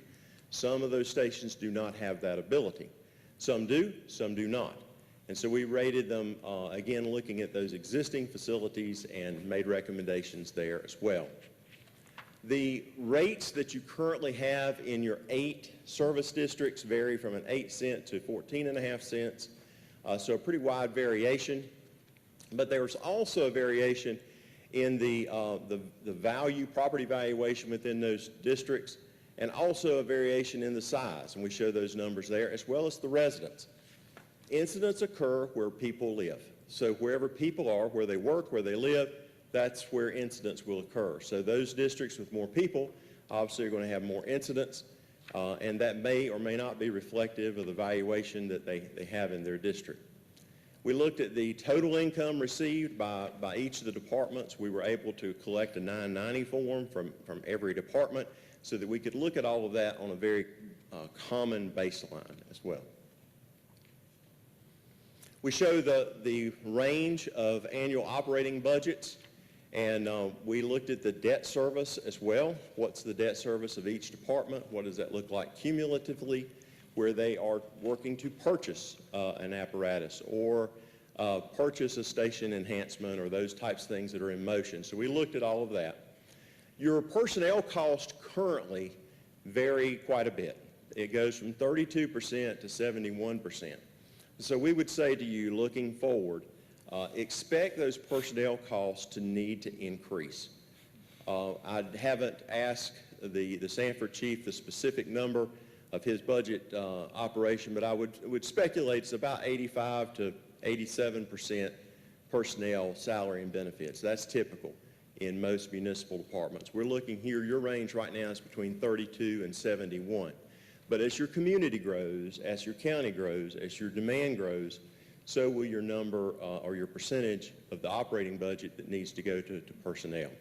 Some of those stations do not have that ability. Some do not. And so we rated them, again, looking at those existing facilities and made recommendations there as well. The rates that you currently have in your 8 service districts vary from an 8 cent to 14.5 cents, so a pretty wide variation. But there's also a variation in the value, property valuation within those districts, and also a variation in the size, and we show those numbers there, as well as the residents. Incidents occur where people live. So wherever people are, where they work, where they live, that's where incidents will occur. So those districts with more people obviously are going to have more incidents, and that may or may not be reflective of the valuation that they have in their district. We looked at the total income received by each of the departments. We were able to collect a 990 form from every department so that we could look at all of that on a very common baseline as well. We show the range of annual operating budgets, and we looked at the debt service as well. What's the debt service of each department? What does that look like cumulatively, where they are working to purchase an apparatus or purchase a station enhancement or those types of things that are in motion. So we looked at all of that. Your personnel costs currently vary quite a bit. It goes from 32% to 71%. So we would say to you, looking forward, expect those personnel costs to need to increase. I haven't asked the Sanford chief the specific number of his budget operation, but I would speculate it's about 85 to 87% personnel salary and benefits. That's typical in most municipal departments. We're looking here, your range right now is between 32 and 71. But as your community grows, as your county grows, as your demand grows, so will your number or your percentage of the operating budget that needs to go to personnel.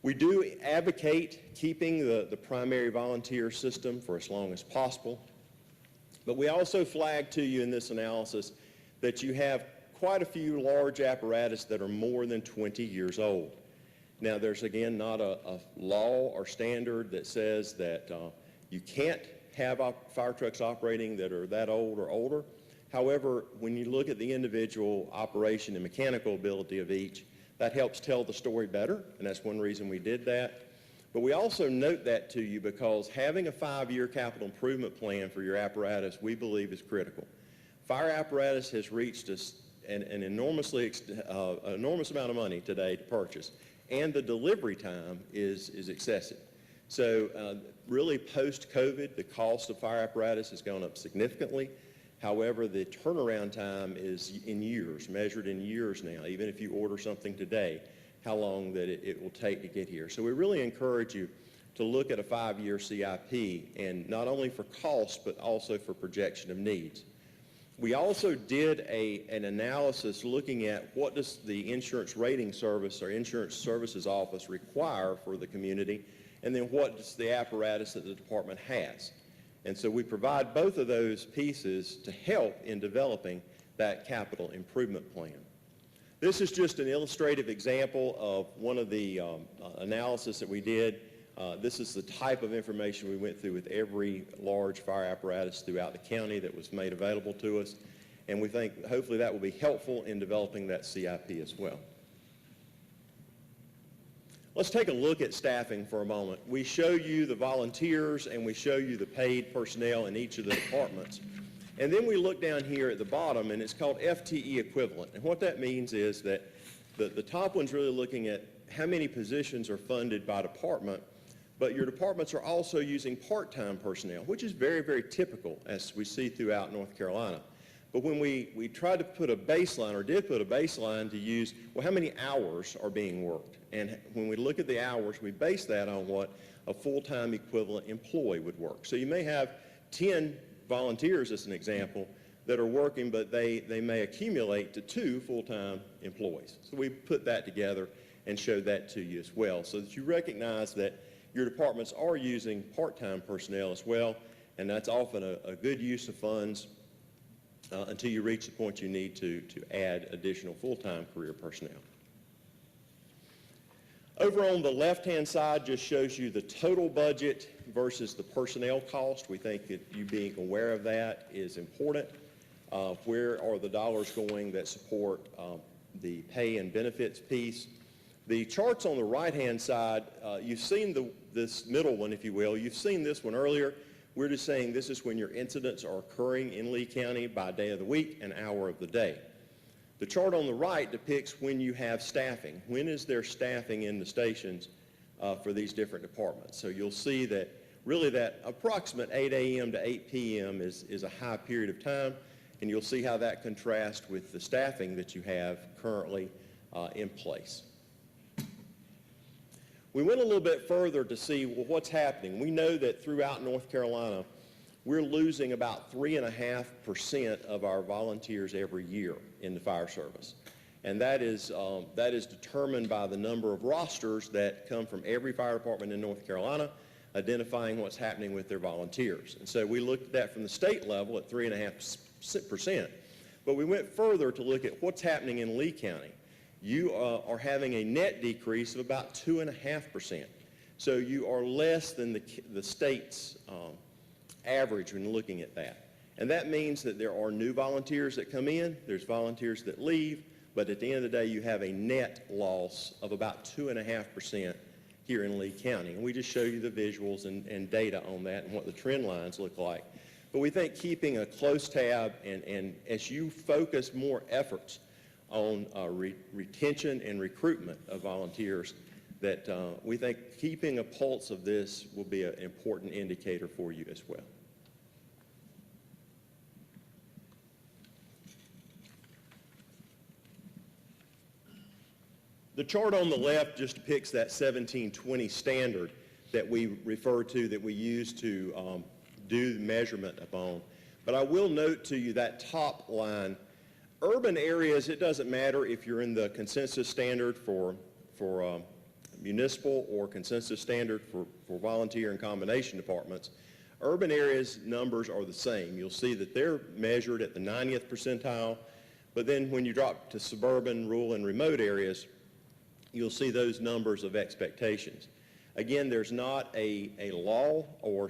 We do advocate keeping the primary volunteer system for as long as possible, but we also flag to you in this analysis that you have quite a few large apparatus that are more than 20 years old. Now, there's again not a law or standard that says that you can't have fire trucks operating that are that old or older. However, when you look at the individual operation and mechanical ability of each, that helps tell the story better, and that's one reason we did that. But we also note that to you because having a 5-year capital improvement plan for your apparatus, we believe, is critical. Fire apparatus has reached an enormous amount of money today to purchase, and the delivery time is excessive. So really post-COVID, the cost of fire apparatus has gone up significantly. However, the turnaround time is in years, measured in years now, even if you order something today, how long that it will take to get here. So we really encourage you to look at a 5-year CIP, and not only for cost, but also for projection of needs. We also did an analysis looking at what does the insurance rating service or insurance services office require for the community, and then what does the apparatus that the department has. And so we provide both of those pieces to help in developing that capital improvement plan. This is just an illustrative example of one of the analysis that we did. This is the type of information we went through with every large fire apparatus throughout the county that was made available to us. And we think hopefully that will be helpful in developing that CIP as well. Let's take a look at staffing for a moment. We show you the volunteers and we show you the paid personnel in each of the departments. And then we look down here at the bottom, and it's called FTE equivalent. And what that means is that the top one's really looking at how many positions are funded by department, but your departments are also using part-time personnel, which is very, very typical as we see throughout North Carolina. But when we tried to put a baseline, or did put a baseline to use, well, how many hours are being worked? And when we look at the hours, we base that on what a full-time equivalent employee would work. So you may have 10 volunteers, as an example, that are working, but they may accumulate to 2 full-time employees. So we put that together and showed that to you as well, so that you recognize that your departments are using part-time personnel as well, and that's often a good use of funds until you reach the point you need to add additional full-time career personnel. Over on the left-hand side just shows you the total budget versus the personnel cost. We think that you being aware of that is important. Where are the dollars going that support the pay and benefits piece? The charts on the right-hand side, you've seen this middle one, if you will. You've seen this one earlier. We're just saying this is when your incidents are occurring in Lee County by day of the week and hour of the day. The chart on the right depicts when you have staffing. When is there staffing in the stations for these different departments? So you'll see that really that approximate 8 a.m. to 8 p.m. is a high period of time, and you'll see how that contrasts with the staffing that you have currently in place. We went a little bit further to see, well, what's happening. We know that throughout North Carolina, we're losing about 3.5% of our volunteers every year in the fire service. And that is determined by the number of rosters that come from every fire department in North Carolina, identifying what's happening with their volunteers. And so we looked at that from the state level at 3.5%. But we went further to look at what's happening in Lee County. You are having a net decrease of about 2.5%. So you are less than the state's average when looking at that. And that means that there are new volunteers that come in, there's volunteers that leave, but at the end of the day, you have a net loss of about 2.5% here in Lee County. And we just show you the visuals and data on that and what the trend lines look like. But we think keeping a close tab and as you focus more efforts on retention and recruitment of volunteers, that we think keeping a pulse of this will be an important indicator for you as well. The chart on the left just depicts that 1720 standard that we refer to, that we use to do the measurement upon. But I will note to you that top line, urban areas, it doesn't matter if you're in the consensus standard for municipal or consensus standard for volunteer and combination departments. Urban areas numbers are the same. You'll see that they're measured at the 90th percentile, but then when you drop to suburban, rural, and remote areas, you'll see those numbers of expectations. Again, there's not a law or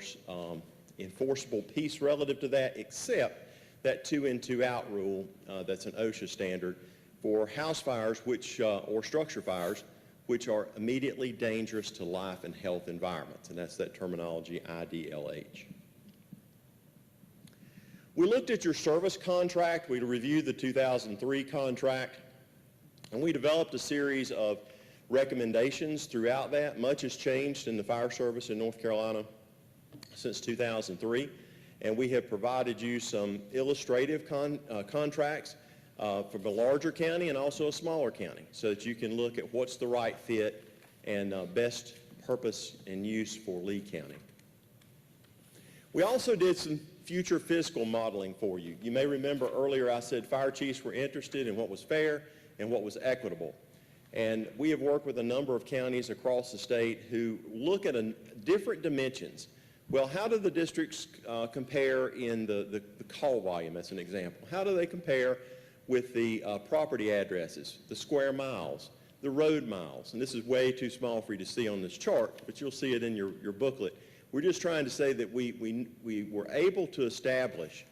enforceable piece relative to that, except that 2 in, 2 out rule that's an OSHA standard for house fires or structure fires, which are immediately dangerous to life and health environments, and that's that terminology IDLH. We looked at your service contract. We reviewed the 2003 contract, and we developed a series of recommendations throughout that. Much has changed in the fire service in North Carolina since 2003, and we have provided you some illustrative contracts from a larger county and also a smaller county, so that you can look at what's the right fit and best purpose and use for Lee County. We also did some future fiscal modeling for you. You may remember earlier I said fire chiefs were interested in what was fair and what was equitable. And we have worked with a number of counties across the state who look at different dimensions. Well, how do the districts compare in the call volume, as an example? How do they compare with the property addresses, the square miles, the road miles? And this is way too small for you to see on this chart, but you'll see it in your booklet. We're just trying to say that we were able to establish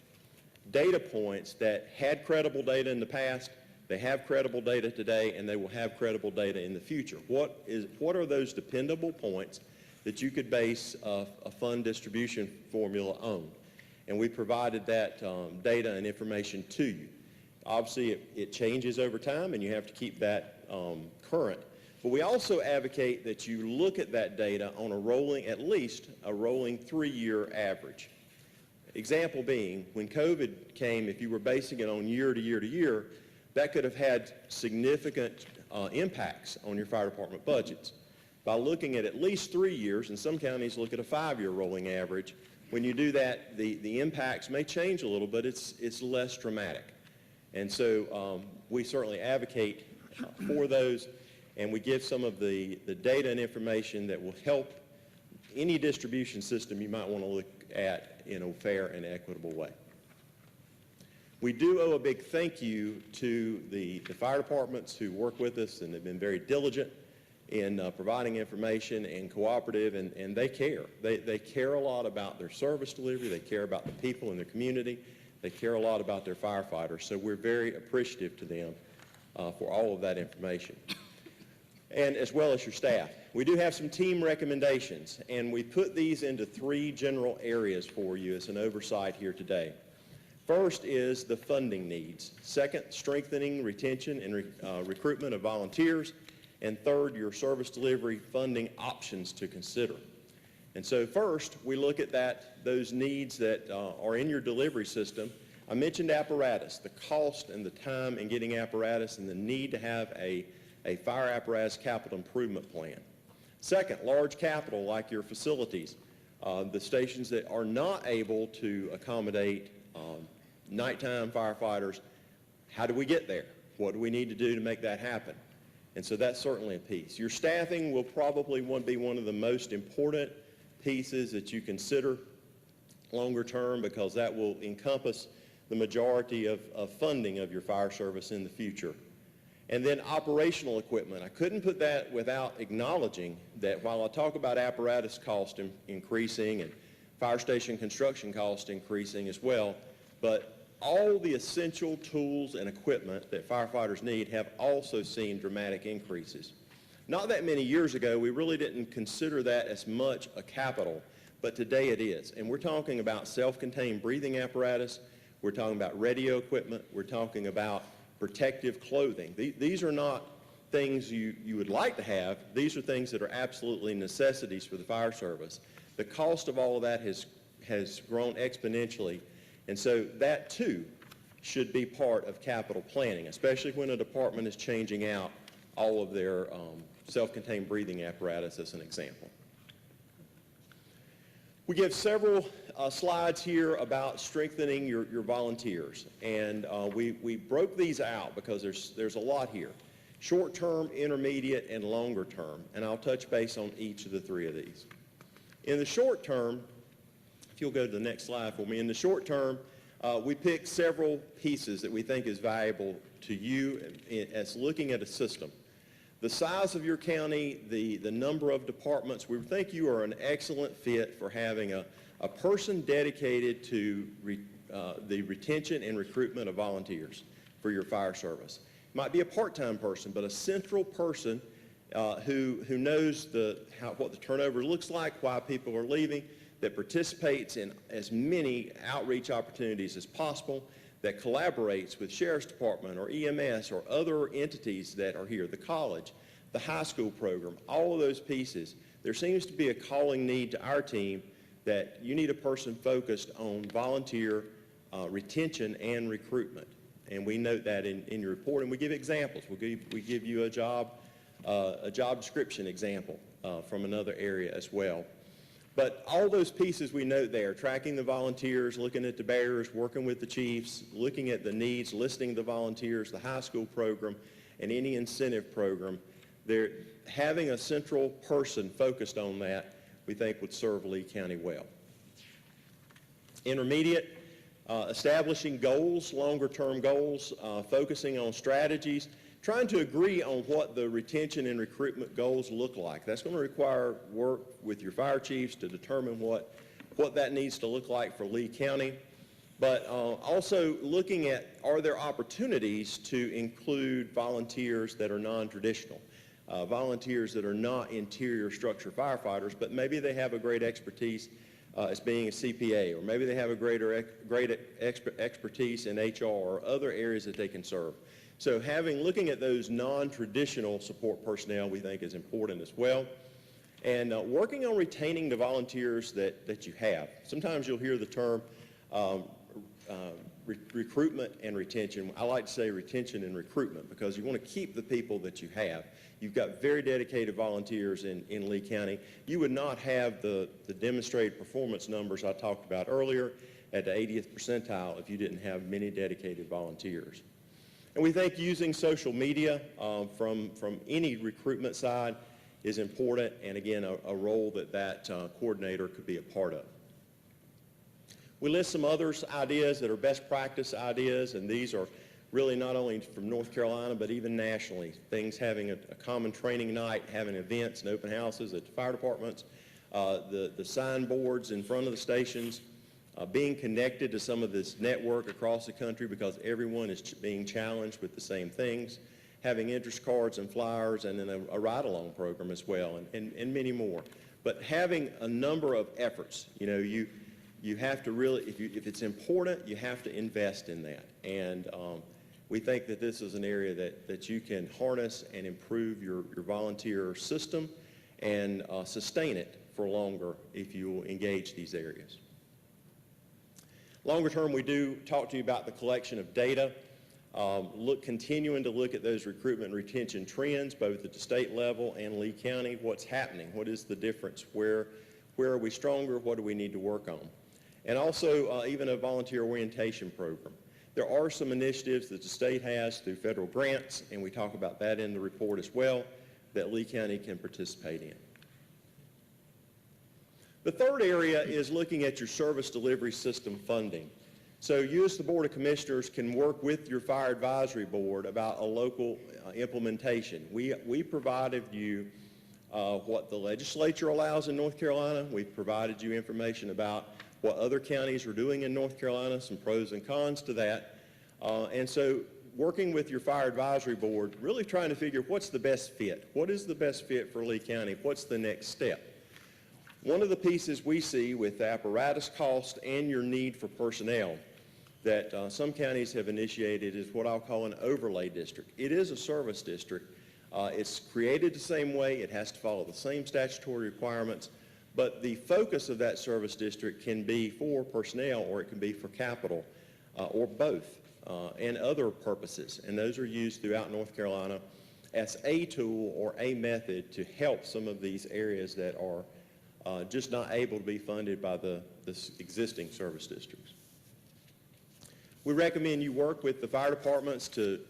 data points that had credible data in the past, they have credible data today, and they will have credible data in the future. What are those dependable points that you could base a fund distribution formula on? And we provided that data and information to you. Obviously, it changes over time, and you have to keep that current. But we also advocate that you look at that data on at least a rolling 3-year average. Example being, when COVID came, if you were basing it on year to year to year, that could have had significant impacts on your fire department budgets. By looking at least 3 years, and some counties look at a 5-year rolling average, when you do that, the impacts may change a little, but it's less dramatic. And so we certainly advocate for those, and we give some of the data and information that will help any distribution system you might want to look at in a fair and equitable way. We do owe a big thank you to the fire departments who work with us and have been very diligent in providing information and cooperative, and they care. They care a lot about their service delivery. They care about the people in their community. They care a lot about their firefighters. So we're very appreciative to them for all of that information, and as well as your staff. We do have some team recommendations, and we put these into 3 general areas for you as an oversight here today. First is the funding needs. Second, strengthening retention and recruitment of volunteers. And third, your service delivery funding options to consider. And so first, we look at those needs that are in your delivery system. I mentioned apparatus, the cost and the time in getting apparatus, and the need to have a fire apparatus capital improvement plan. Second, large capital like your facilities, the stations that are not able to accommodate nighttime firefighters. How do we get there? What do we need to do to make that happen? And so that's certainly a piece. Your staffing will probably be one of the most important pieces that you consider longer term, because that will encompass the majority of funding of your fire service in the future. And then operational equipment. I couldn't put that without acknowledging that while I talk about apparatus cost increasing and fire station construction cost increasing as well, but all the essential tools and equipment that firefighters need have also seen dramatic increases. Not that many years ago, we really didn't consider that as much a capital, but today it is. And we're talking about self-contained breathing apparatus. We're talking about radio equipment. We're talking about protective clothing. These are not things you would like to have. These are things that are absolutely necessities for the fire service. The cost of all of that has grown exponentially. And so that, too, should be part of capital planning, especially when a department is changing out all of their self-contained breathing apparatus, as an example. We give several slides here about strengthening your volunteers. And we broke these out because there's a lot here. Short-term, intermediate, and longer term. And I'll touch base on each of the 3 of these. In the short term, if you'll go to the next slide for me. In the short term, we picked several pieces that we think is valuable to you as looking at a system. The size of your county, the number of departments, we think you are an excellent fit for having a person dedicated to the retention and recruitment of volunteers for your fire service. It might be a part-time person, but a central person who knows what the turnover looks like, why people are leaving, that participates in as many outreach opportunities as possible, that collaborates with Sheriff's Department or EMS or other entities that are here, the college, the high school program, all of those pieces. There seems to be a calling need to our team that you need a person focused on volunteer retention and recruitment. And we note that in your report, and we give examples. We give you a job description example from another area as well. But all those pieces we note there, tracking the volunteers, looking at the barriers, working with the chiefs, looking at the needs, listing the volunteers, the high school program, and any incentive program, having a central person focused on that, we think would serve Lee County well. Intermediate, establishing goals, longer-term goals, focusing on strategies, trying to agree on what the retention and recruitment goals look like. That's going to require work with your fire chiefs to determine what that needs to look like for Lee County. But also looking at, are there opportunities to include volunteers that are non-traditional, volunteers that are not interior structure firefighters, but maybe they have a great expertise as being a CPA, or maybe they have a great expertise in HR or other areas that they can serve. So looking at those non-traditional support personnel we think is important as well. And working on retaining the volunteers that you have. Sometimes you'll hear the term recruitment and retention. I like to say retention and recruitment because you want to keep the people that you have. You've got very dedicated volunteers in Lee County. You would not have the demonstrated performance numbers I talked about earlier at the 80th percentile if you didn't have many dedicated volunteers. And we think using social media from any recruitment side is important, and again, a role that coordinator could be a part of. We list some other ideas that are best practice ideas, and these are really not only from North Carolina, but even nationally. Things having a common training night, having events and open houses at the fire departments, the signboards in front of the stations, being connected to some of this network across the country because everyone is being challenged with the same things, having interest cards and flyers, and then a ride-along program as well, and many more. But having a number of efforts, you have to really, if it's important, you have to invest in that. And we think that this is an area that you can harness and improve your volunteer system and sustain it for longer if you will engage these areas. Longer term, we do talk to you about the collection of data, continuing to look at those recruitment and retention trends, both at the state level and Lee County. What's happening? What is the difference? Where are we stronger? What do we need to work on? And also even a volunteer orientation program. There are some initiatives that the state has through federal grants, and we talk about that in the report as well, that Lee County can participate in. The third area is looking at your service delivery system funding. So you as the Board of Commissioners can work with your Fire Advisory Board about a local implementation. We provided you what the legislature allows in North Carolina. We've provided you information about what other counties are doing in North Carolina, some pros and cons to that. And so working with your Fire Advisory Board, really trying to figure what's the best fit. What is the best fit for Lee County? What's the next step? One of the pieces we see with the apparatus cost and your need for personnel that some counties have initiated is what I'll call an overlay district. It is a service district. It's created the same way. It has to follow the same statutory requirements. But the focus of that service district can be for personnel, or it can be for capital, or both, and other purposes. And those are used throughout North Carolina as a tool or a method to help some of these areas that are just not able to be funded by the existing service districts. We recommend you work with the fire departments to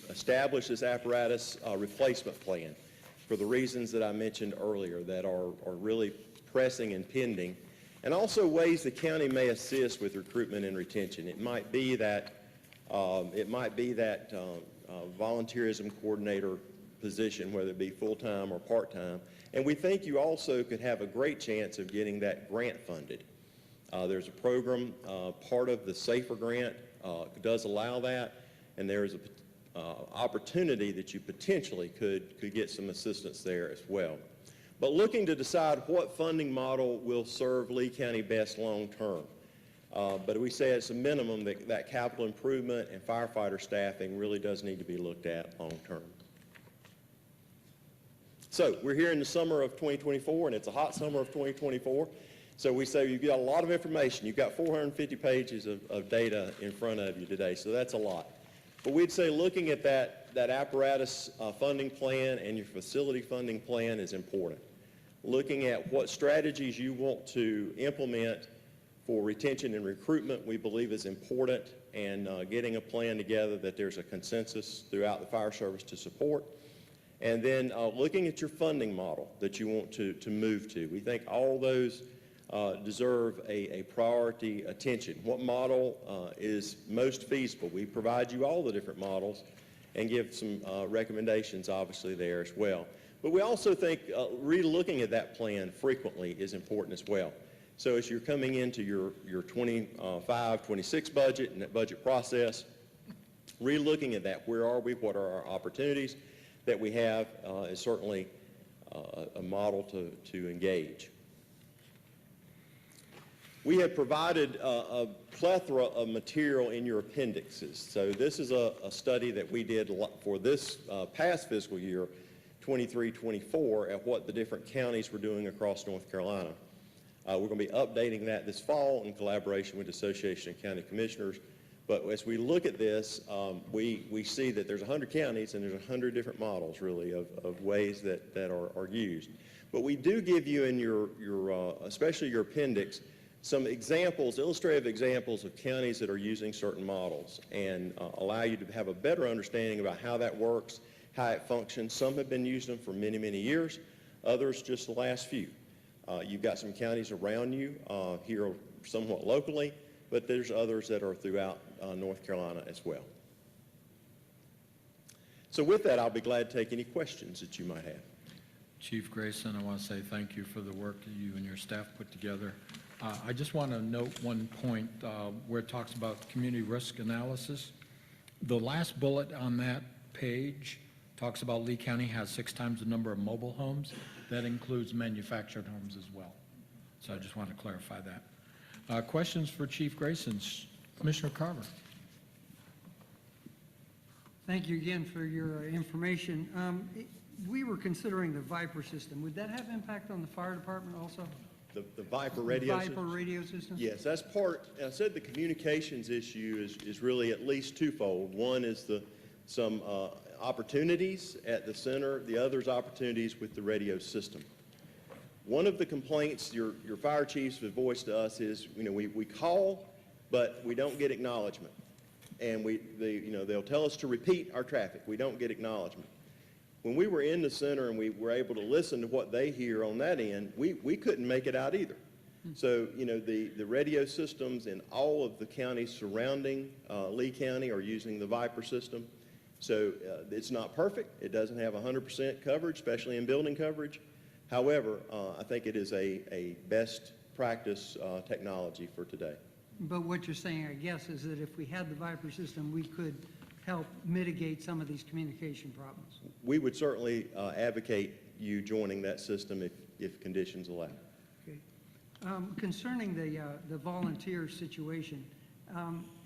establish this apparatus replacement plan for the reasons that I mentioned earlier that are really pressing and pending, and also ways the county may assist with recruitment and retention. It might be that volunteerism coordinator position, whether it be full-time or part-time, and we think you also could have a great chance of getting that grant funded. There's a program, part of the SAFER grant does allow that, and there is an opportunity that you potentially could get some assistance there as well. But looking to decide what funding model will serve Lee County best long-term. But we say it's a minimum that capital improvement and firefighter staffing really does need to be looked at long-term. So we're here in the summer of 2024, and it's a hot summer of 2024. So we say you've got a lot of information. You've got 450 pages of data in front of you today, so that's a lot. But we'd say looking at that apparatus funding plan and your facility funding plan is important. Looking at what strategies you want to implement for retention and recruitment we believe is important, and getting a plan together that there's a consensus throughout the fire service to support. And then looking at your funding model that you want to move to. We think all those deserve a priority attention. What model is most feasible? We provide you all the different models and give some recommendations obviously there as well. But we also think re-looking at that plan frequently is important as well. So as you're coming into your 25-26 budget and that budget process, re-looking at that, where are we, what are our opportunities that we have is certainly a model to engage. We have provided a plethora of material in your appendixes. So this is a study that we did for this past fiscal year, 23-24, at what the different counties were doing across North Carolina. We're going to be updating that this fall in collaboration with the Association of County Commissioners. But as we look at this, we see that there's 100 counties and there's 100 different models, really, of ways that are used. But we do give you in your especially your appendix, some examples, illustrative examples of counties that are using certain models, and allow you to have a better understanding about how that works, how it functions. Some have been using them for many, many years, others just the last few. You've got some counties around you here somewhat locally, but there's others that are throughout North Carolina as well. So with that, I'll be glad to take any questions that you might have. Chief Grayson, I want to say thank you for the work that you and your staff put together. I just want to note one point where it talks about community risk analysis. The last bullet on that page talks about Lee County has 6 times the number of mobile homes. That includes manufactured homes as well. So I just want to clarify that. Questions for Chief Grayson? Commissioner Carver. Thank you again for your information. We were considering the Viper system. Would that have impact on the fire department also? The Viper radio Viper system? radio system? Yes, that's part, I said the communications issue is really at least twofold. One is some opportunities at the center, the other is opportunities with the radio system. One of the complaints your fire chiefs have voiced to us is, we call, but we don't get acknowledgement. And they'll tell us to repeat our traffic. We don't get acknowledgement. When we were in the center and we were able to listen to what they hear on that end, we couldn't make it out either. So, the radio systems in all of the counties surrounding Lee County are using the Viper system. So it's not perfect. It doesn't have 100% coverage, especially in building coverage. However, I think it is a best practice technology for today. But what you're saying, I guess, is that if we had the Viper system, we could help mitigate some of these communication problems. We would certainly advocate you joining that system if conditions allow. Okay. Concerning the volunteer situation,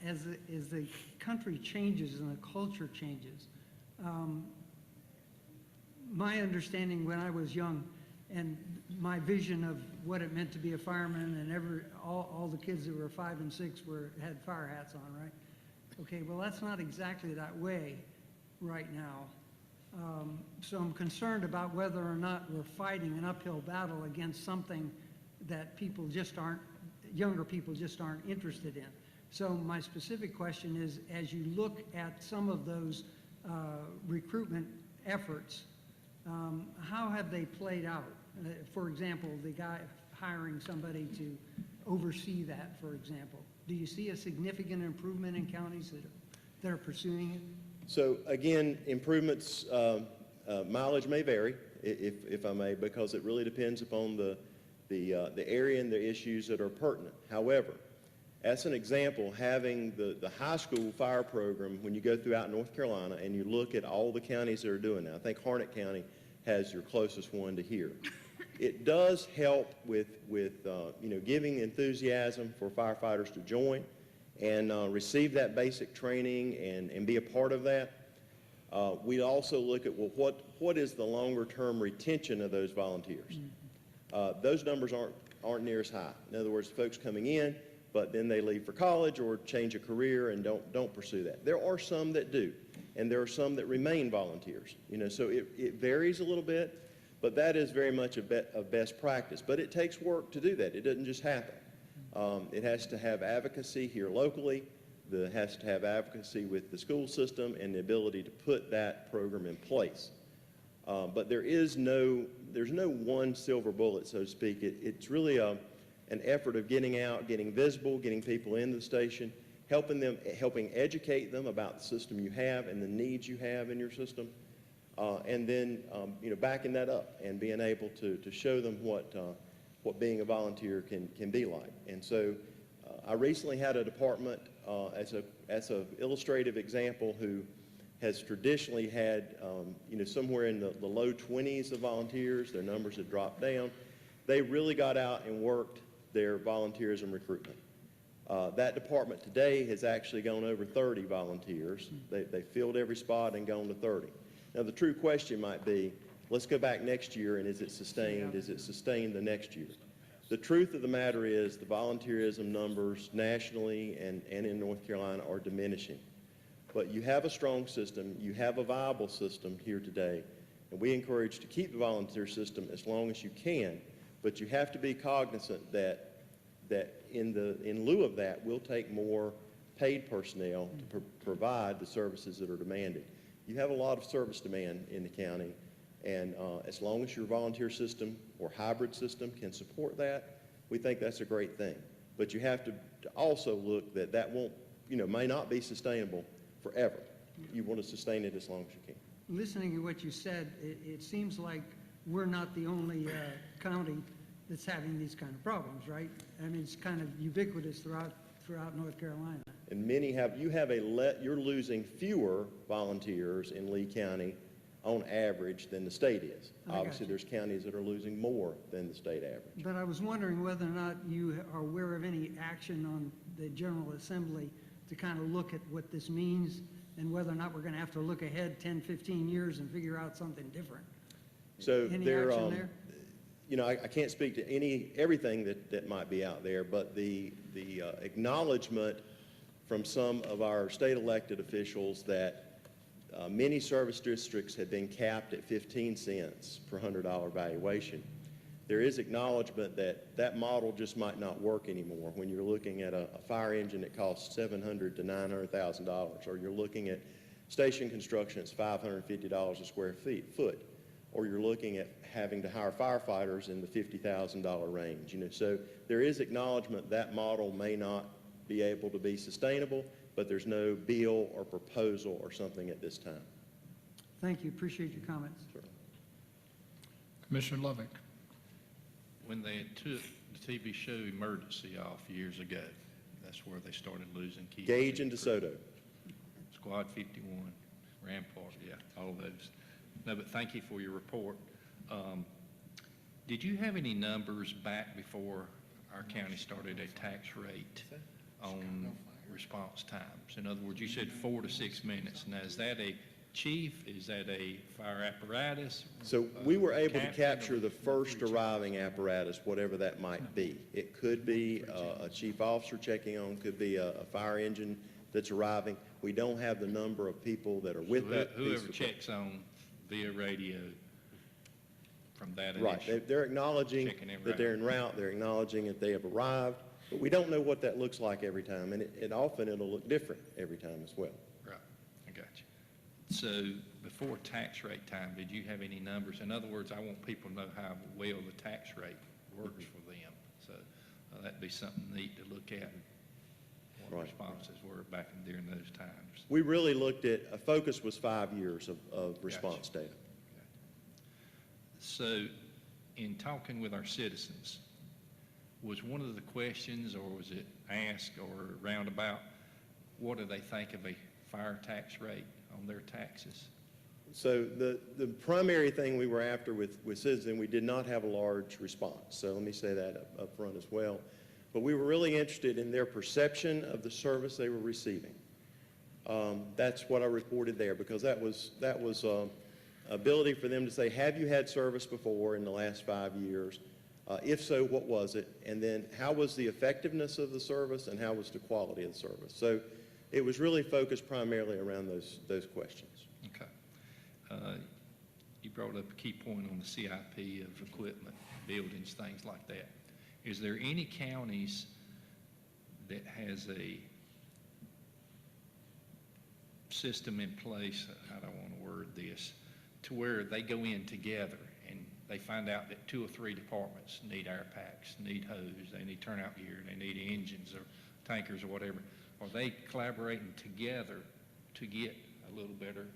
as the country changes and the culture changes, my understanding when I was young and my vision of what it meant to be a fireman, and all the kids that were 5 and 6 had fire hats on, right? Okay, well, that's not exactly that way right now. So I'm concerned about whether or not we're fighting an uphill battle against something that younger people just aren't interested in. So my specific question is, as you look at some of those recruitment efforts, how have they played out? For example, the guy hiring somebody to oversee that, for example. Do you see a significant improvement in counties that are pursuing it? So again, improvements, mileage may vary, if I may, because it really depends upon the area and the issues that are pertinent. However, as an example, having the high school fire program, when you go throughout North Carolina and you look at all the counties that are doing that, I think Harnett County has your closest one to here. It does help with giving enthusiasm for firefighters to join and receive that basic training and be a part of that. We also look at, well, what is the longer-term retention of those volunteers? Those numbers aren't near as high. In other words, folks coming in, but then they leave for college or change a career and don't pursue that. There are some that do, and there are some that remain volunteers. So it varies a little bit, but that is very much a best practice. But it takes work to do that. It doesn't just happen. It has to have advocacy here locally. It has to have advocacy with the school system and the ability to put that program in place. But there's no one silver bullet, so to speak. It's really an effort of getting out, getting visible, getting people into the station, helping educate them about the system you have and the needs you have in your system, and then backing that up and being able to show them what being a volunteer can be like. And so I recently had a department as an illustrative example who has traditionally had somewhere in the low 20s of volunteers. Their numbers had dropped down. They really got out and worked their volunteerism recruitment. That department today has actually gone over 30 volunteers. They filled every spot and gone to 30. Now the true question might be, let's go back next year and is it sustained? Is it sustained the next year? The truth of the matter is the volunteerism numbers nationally and in North Carolina are diminishing. But you have a strong system, you have a viable system here today, and we encourage to keep the volunteer system as long as you can, but you have to be cognizant that in lieu of that, we'll take more paid personnel to provide the services that are demanded. You have a lot of service demand in the county, and as long as your volunteer system or hybrid system can support that, we think that's a great thing. But you have to also look that won't, may not be sustainable forever. You want to sustain it as long as you can. listening to what you said, it seems like we're not the only county that's having these kind of problems, right? I mean, it's kind of ubiquitous throughout North Carolina. And many you're losing fewer volunteers in Lee County on average than the state is. I got Obviously, you. there's counties that are losing more than the state average. But I was wondering whether or not you are aware of any action on the General Assembly to kind of look at what this means and whether or not we're going to have to look ahead 10, 15 years and figure out something different. So Any there, action there? you know, I can't speak to everything that might be out there, but the acknowledgement from some of our state elected officials that many service districts have been capped at 15 cents per $100 valuation. There is acknowledgement that that model just might not work anymore when you're looking at a fire engine that costs $700,000 to $900,000, or you're looking at station construction that's $550 a square foot, or you're looking at having to hire firefighters in the $50,000 range. You know, so there is acknowledgement that model may not be able to be sustainable, but there's no bill or proposal or something at this time. Thank you. Appreciate your comments. Sure. Commissioner Lovick. When they took the TV show Emergency off years ago, that's where they started losing kids. Gage and DeSoto. Squad 51, Rampart, yeah, all of those. No, but thank you for your report. Did you have any numbers back before our county started a tax rate on response times? In other words, you said 4 to 6 minutes. Now, is that a chief? Is that a fire apparatus? So we were able to captain, capture or- the first arriving apparatus, whatever that might be. It could be a chief officer checking on, could be a fire engine that's arriving. We don't have the number of people that are with that piece Whoever of checks on via radio from that Right, initial. they're acknowledging Checking it that they're en route, they're acknowledging that they have arrived, but we don't know what that looks like every time, and often it'll look different every time as well. Right, I got you. So before tax rate time, did you have any numbers? In other words, I want people to know how well the tax rate works for them. So that'd be something neat to look at, what Right. responses were back during those times. We really looked at, a focus was 5 years of response data. So in talking with our citizens, was one of the questions, or was it asked or roundabout, what do they think of a fire tax rate on their taxes? So the primary thing we were after with citizens, we did not have a large response. So let me say that up front as well. But we were really interested in their perception of the service they were receiving. That's what I reported there, because that was ability for them to say, have you had service before in the last 5 years? If so, what was it? And then how was the effectiveness of the service, and how was the quality of the service? So it was really focused primarily around those questions. Okay. You brought up a key point on the CIP of equipment, buildings, things like that. Is there any counties that has a system in place, I don't want to word this, to where they go in together and they find out that 2 or 3 departments need air packs, need hose, they need turnout gear, they need engines or tankers or whatever? Are they collaborating together to get a little better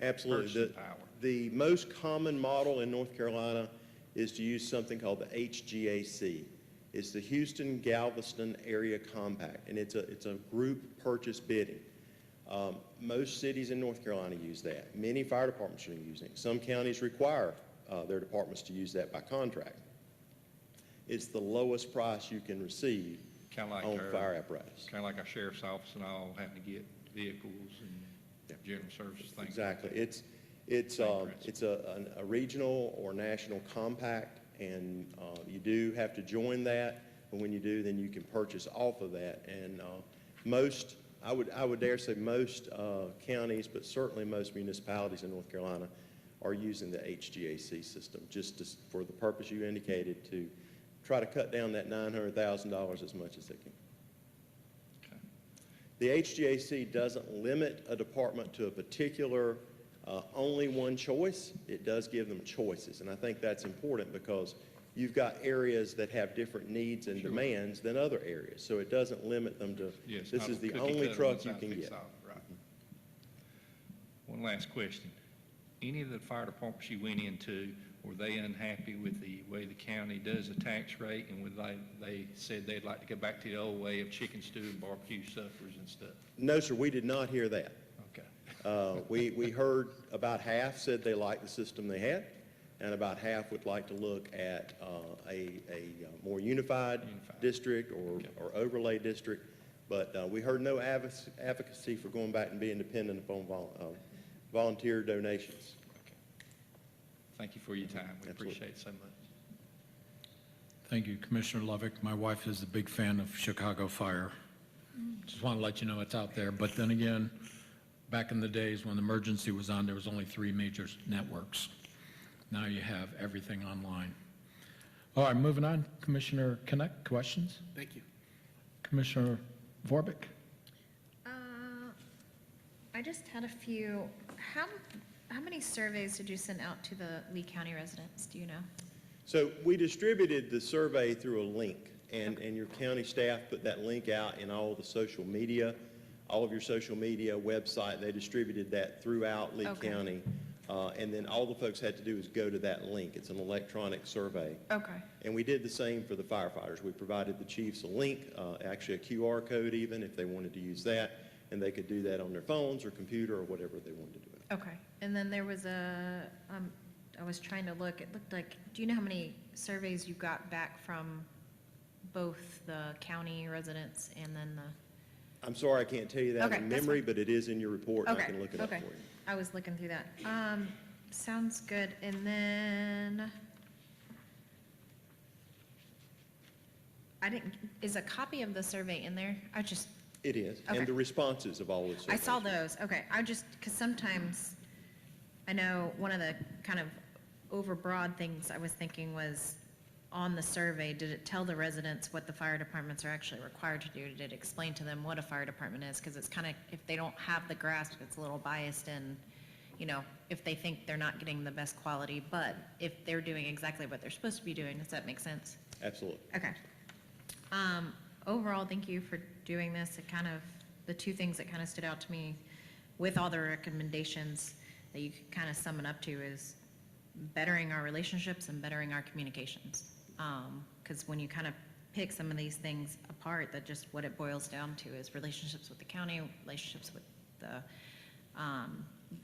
Absolutely. purchasing power? The most common model in North Carolina is to use something called the HGAC. It's the Houston Galveston Area Compact, and it's a group purchase bidding. Most cities in North Carolina use that. Many fire departments are using it. Some counties require their departments to use that by contract. It's the lowest price you can receive Kind of like on our- fire apparatus. Kind of like our sheriff's office and all having to get vehicles and general services, things like Exactly. that. It's Same principle. a regional or national compact, and you do have to join that. But when you do, then you can purchase off of that. And most, I would dare say most counties, but certainly most municipalities in North Carolina are using the HGAC system, for the purpose you indicated, to try to cut down that $900,000 as much as they can. Okay. The HGAC doesn't limit a department to a particular only one choice. It does give them choices, and I think that's important because you've got areas that have different needs and demands than other areas, so it doesn't limit them to, Yes, this not is the cookie only cutter, truck one you size can fits get. all, right. One last question. any of the fire departments you went into, were they unhappy with the way the county does the tax rate? And would they said they'd like to go back to the old way of chicken stew and barbecue suppers and stuff? No, sir, we did not hear that. Okay. We heard about half said they liked the system they had, and about half would like to look at a more unified district or overlay district. But we heard no advocacy for going back and being dependent upon volunteer donations. Okay. Thank you for your time. We Absolutely. appreciate it so much. Thank you, Commissioner Lovick. My wife is a big fan of Chicago Fire. Just want to let you know it's out there. But then again, back in the days when emergency was on, there was only 3 major networks. Now you have everything online. All right, moving on. Commissioner Connect, questions? Thank you. Commissioner Vorbeck? I just had a few. How many surveys did you send out to the Lee County residents? Do you know? So we distributed the survey through a link, and your county staff put that link out in all the social media, all of your social media website. They distributed that throughout Lee Okay. County. And then all the folks had to do is go to that link. It's an electronic survey. Okay. And we did the same for the firefighters. We provided the chiefs a link, actually a QR code even, if they wanted to use that, and they could do that on their phones or computer or whatever they wanted to do. Okay. And then there was I was trying to look, it looked like, do you know how many surveys you got back from both the county residents and then the? I'm sorry, I can't tell you that Okay, in that's memory, fine. but it is in your report, and I Okay, can look it up for okay. you. I was looking through that. Sounds good. And then is a copy of the survey in there? It is, Okay. and the responses of all the surveys. I saw those. Okay. Because sometimes, I know one of the kind of overbroad things I was thinking was on the survey, did it tell the residents what the fire departments are actually required to do? Did it explain to them what a fire department is? Because it's kind of, if they don't have the grasp, it's a little biased in, if they think they're not getting the best quality, but if they're doing exactly what they're supposed to be doing, does that make sense? Absolutely. Okay. Overall, thank you for doing this. The 2 things that kind of stood out to me with all the recommendations that you could kind of sum it up to is bettering our relationships and bettering our communications. Because when you kind of pick some of these things apart, that just what it boils down to is relationships with the county, relationships with the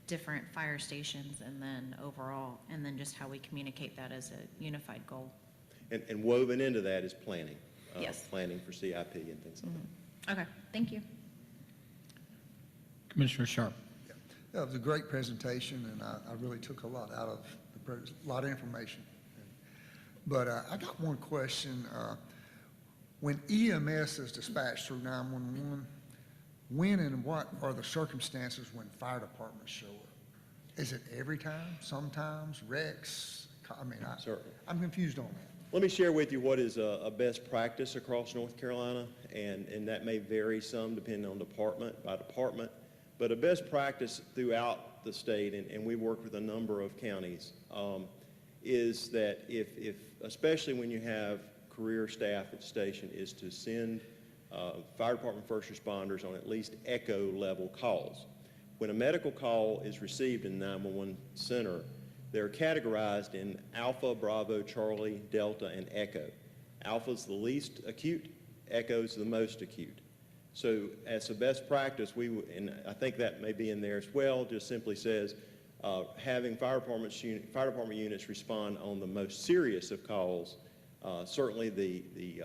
different fire stations, and then overall, and then just how we communicate that as a unified goal. And woven into that is planning. Yes. Planning for CIP and things like that. Okay, thank you. Commissioner Sharp? That was a great presentation, and I really took a lot out of a lot of information. But I got one question. When EMS is dispatched through 911, when and what are the circumstances when fire departments show up? Is it every time, sometimes, wrecks? Certainly. I'm confused on that. Let me share with you what is a best practice across North Carolina, and that may vary some depending on department by department, but a best practice throughout the state, and we work with a number of counties, is that if especially when you have career staff at the station, is to send fire department first responders on at least echo level calls. When a medical call is received in the 911 center, they're categorized in Alpha, Bravo, Charlie, Delta, and Echo. Alpha's the least acute, Echo's the most acute. So as a best practice, and I think that may be in there as well, just simply says having fire department units respond on the most serious of calls. Certainly the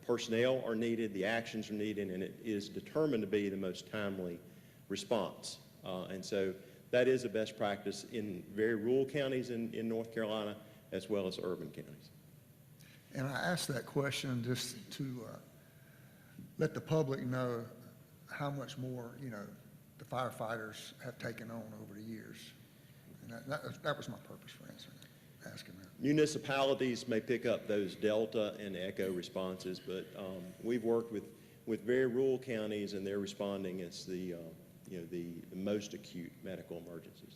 personnel are needed, the actions are needed, and it is determined to be the most timely response. And so that is a best practice in very rural counties in North Carolina as well as urban counties. And I asked that question just to let the public know how much more, the firefighters have taken on over the years. And that was my purpose for asking that. Municipalities may pick up those Delta and Echo responses, but we've worked with very rural counties, and they're responding as the most acute medical emergencies,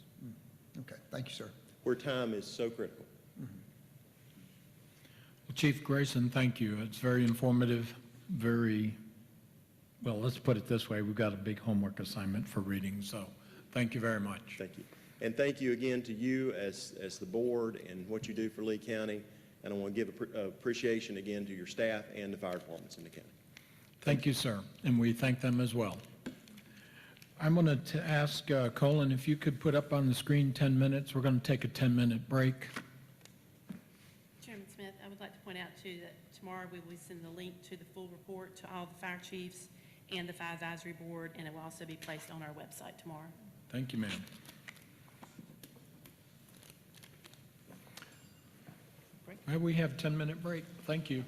Okay, thank you, sir. where time is so critical. Well, Chief Grayson, thank you. It's very informative, well, let's put it this way. We've got a big homework assignment for reading, so thank you very much. Thank you. And thank you again to you as the board and what you do for Lee County. And I want to give appreciation again to your staff and the fire departments in the county. Thank you, sir, and we thank them as well. I'm going to ask Colin if you could put up on the screen 10 minutes. We're going to take a 10-minute break. Chairman Smith, I would like to point out too that tomorrow we will send the link to the full report to all the fire chiefs and the fire advisory board, and it will also be placed on our website tomorrow. Thank you, ma'am. Well, we have a 10-minute break. Thank you.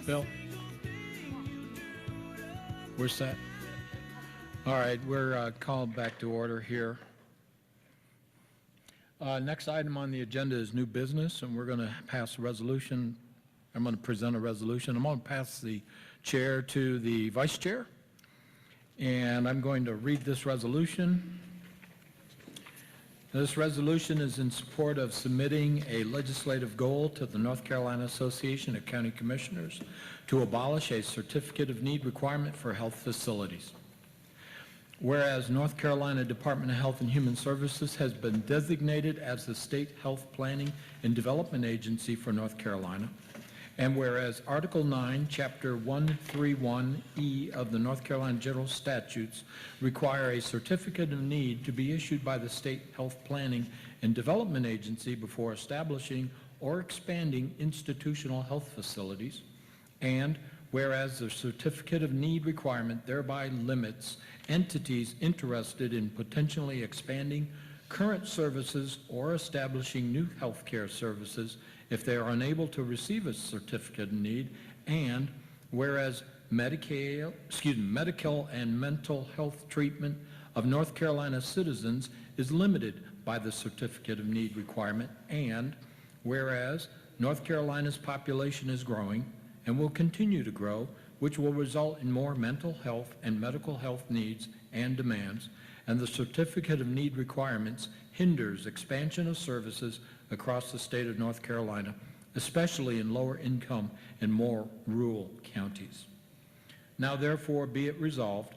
Bill? We're set. All right, we're called back to order here. Next item on the agenda is new business, and we're going to pass a resolution. I'm going to present a resolution. I'm going to pass the chair to the vice chair, and I'm going to read this resolution. This resolution is in support of submitting a legislative goal to the North Carolina Association of County Commissioners to abolish a certificate of need requirement for health facilities. Whereas North Carolina Department of Health and Human Services has been designated as the state health planning and development agency for North Carolina, and whereas Article 9, Chapter 131E of the North Carolina General Statutes require a certificate of need to be issued by the State Health Planning and Development Agency before establishing or expanding institutional health facilities, and whereas the certificate of need requirement thereby limits entities interested in potentially expanding current services or establishing new health care services if they are unable to receive a certificate of need, and whereas medical and mental health treatment of North Carolina citizens is limited by the certificate of need requirement, and whereas North Carolina's population is growing and will continue to grow, which will result in more mental health and medical health needs and demands, and the certificate of need requirements hinders expansion of services across the state of North Carolina, especially in lower income and more rural counties. Now therefore be it resolved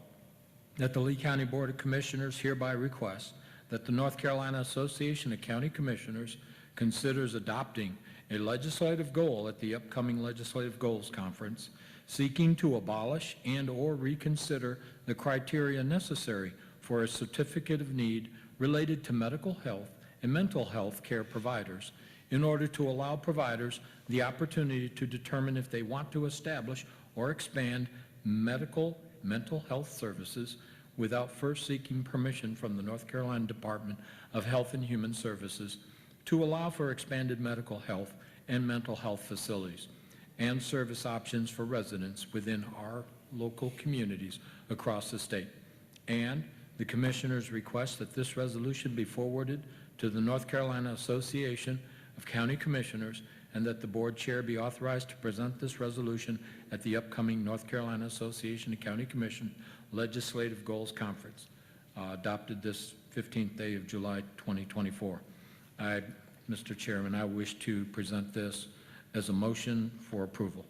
that the Lee County Board of Commissioners hereby requests that the North Carolina Association of County Commissioners considers adopting a legislative goal at the upcoming Legislative Goals Conference, seeking to abolish and or reconsider the criteria necessary for a certificate of need related to medical health and mental health care providers in order to allow providers the opportunity to determine if they want to establish or expand medical mental health services without first seeking permission from the North Carolina Department of Health and Human Services to allow for expanded medical health and mental health facilities and service options for residents within our local communities across the state. And the Commissioners request that this resolution be forwarded to the North Carolina Association of County Commissioners and that the Board Chair be authorized to present this resolution at the upcoming North Carolina Association of County Commission Legislative Goals Conference, adopted this 15th day of July 2024. Mr. Chairman, I wish to present this as a motion for approval.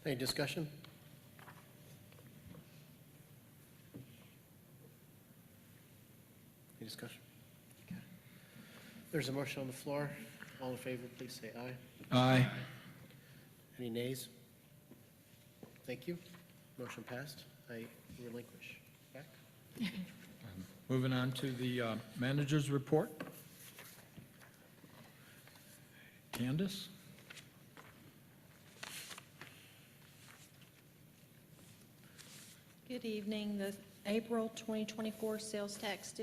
Any discussion? Any discussion? Okay. There's a motion on the floor. All in favor, please say aye. Aye. Any nays? Thank you. Motion passed. I relinquish. Back. Moving on to the manager's report. Candace? Good evening. The April 2024 sales tax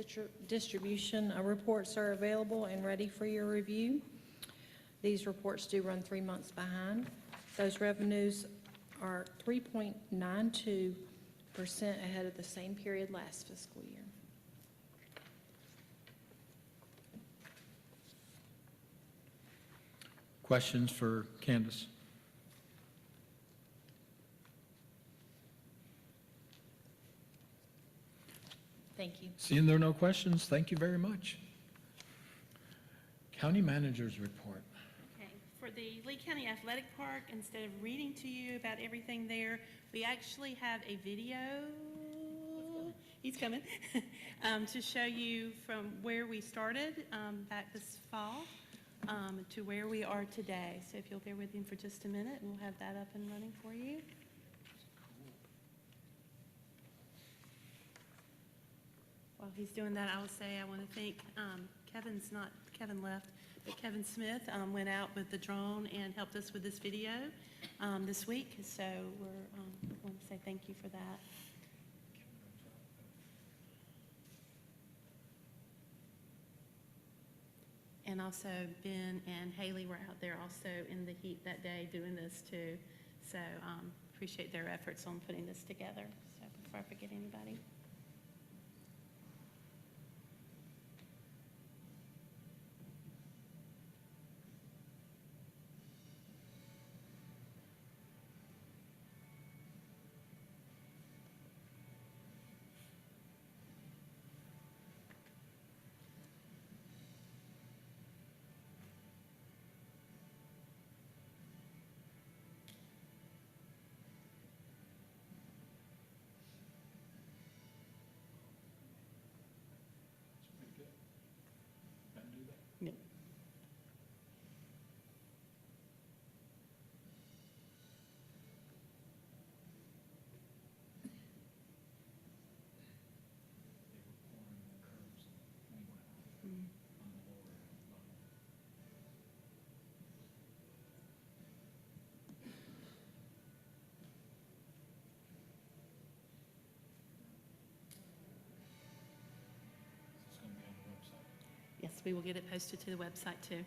distribution reports are available and ready for your review. These reports do run 3 months behind. Those revenues are 3.92% ahead of the same period last fiscal year. Questions for Candace? Thank you. Seeing there are no questions, thank you very much. County Manager's report. Okay, for the Lee County Athletic Park, instead of reading to you about everything there, we actually have a video, he's coming, to show you from where we started back this fall to where we are today. So if you'll bear with him for just a minute, we'll have that up and running for you. While he's doing that, I will say I want to thank Kevin left, but Kevin Smith went out with the drone and helped us with this video this week. So we want to say thank you for that. And also Ben and Haley were out there also in the heat that day doing this too. So appreciate their efforts on putting this together. So before I forget anybody. Yep. Yes, we will get it posted to the website too.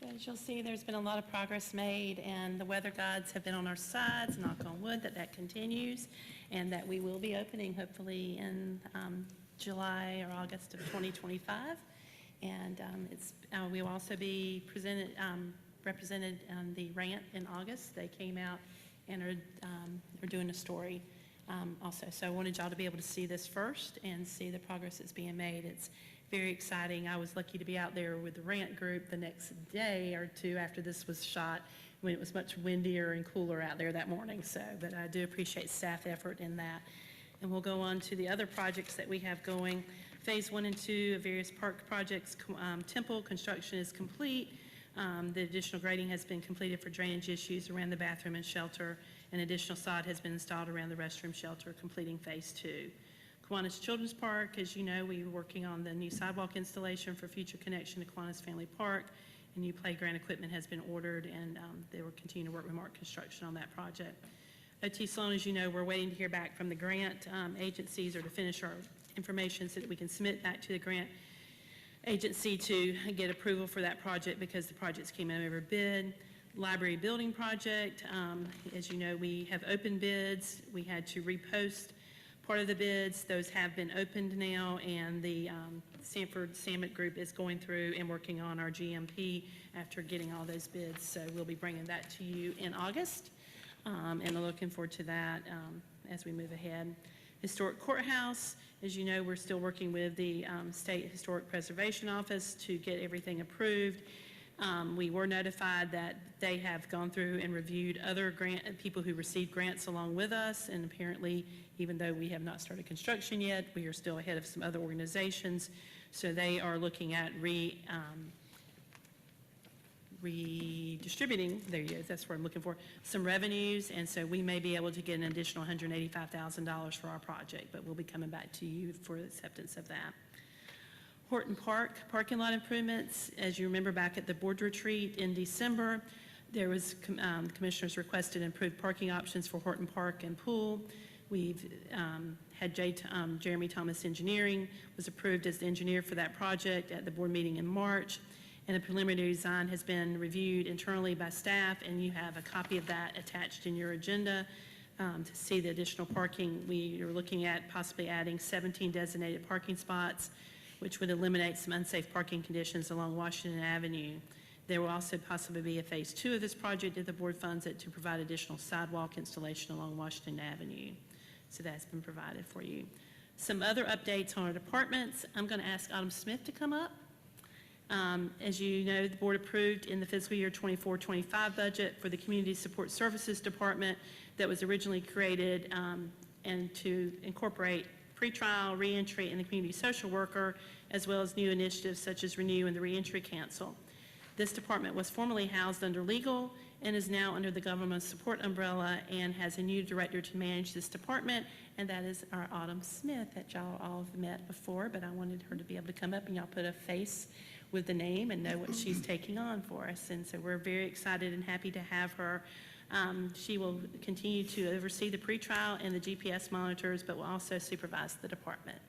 So as you'll see, there's been a lot of progress made, and the weather gods have been on our sides, knock on wood, that continues, and that we will be opening hopefully in July or August of 2025. And we will also be represented on the Rant in August. They came out and are doing a story also. So I wanted y'all to be able to see this first and see the progress that's being made. It's very exciting. I was lucky to be out there with the Rant group the next day or two after this was shot, when it was much windier and cooler out there that morning. So, but I do appreciate staff effort in that. And we'll go on to the other projects that we have going. Phase 1 and 2 of various park projects, Temple construction is complete. The additional grading has been completed for drainage issues around the bathroom and shelter, and additional sod has been installed around the restroom shelter, completing Phase 2. Kiwanis Children's Park, as you know, we were working on the new sidewalk installation for future connection to Kiwanis Family Park. A new playground equipment has been ordered, and they will continue to work with Mark Construction on that project. OT Sloan, as you know, we're waiting to hear back from the grant agencies or to finish our information so that we can submit that to the grant agency to get approval for that project because the projects came in over bid. Library building project, as you know, we have open bids. We had to repost part of the bids. Those have been opened now, and the Sanford Samet Group is going through and working on our GMP after getting all those bids. So we'll be bringing that to you in August, and I'm looking forward to that as we move ahead. Historic Courthouse, as you know, we're still working with the State Historic Preservation Office to get everything approved. We were notified that they have gone through and reviewed other people who received grants along with us, and apparently, even though we have not started construction yet, we are still ahead of some other organizations. So they are looking at redistributing, there you go, that's what I'm looking for, some revenues, and so we may be able to get an additional $185,000 for our project, but we'll be coming back to you for acceptance of that. Horton Park parking lot improvements, as you remember back at the board retreat in December, there was, commissioners requested improved parking options for Horton Park and Pool. We've had Jeremy Thomas Engineering was approved as the engineer for that project at the board meeting in March. And a preliminary design has been reviewed internally by staff, and you have a copy of that attached in your agenda to see the additional parking. We are looking at possibly adding 17 designated parking spots, which would eliminate some unsafe parking conditions along Washington Avenue. There will also possibly be a Phase 2 of this project if the board funds it to provide additional sidewalk installation along Washington Avenue. So that's been provided for you. Some other updates on our departments. I'm going to ask Autumn Smith to come up. As you know, the board approved in the fiscal year 24-25 budget for the Community Support Services Department that was originally created and to incorporate pretrial, reentry, and the community social worker, as well as new initiatives such as Renew and the Reentry Council. This department was formerly housed under legal and is now under the government support umbrella and has a new director to manage this department, and that is our Autumn Smith that y'all all have met before, but I wanted her to be able to come up and y'all put a face with the name and know what she's taking on for us. And so we're very excited and happy to have her. She will continue to oversee the pretrial and the GPS monitors, but will also supervise the department.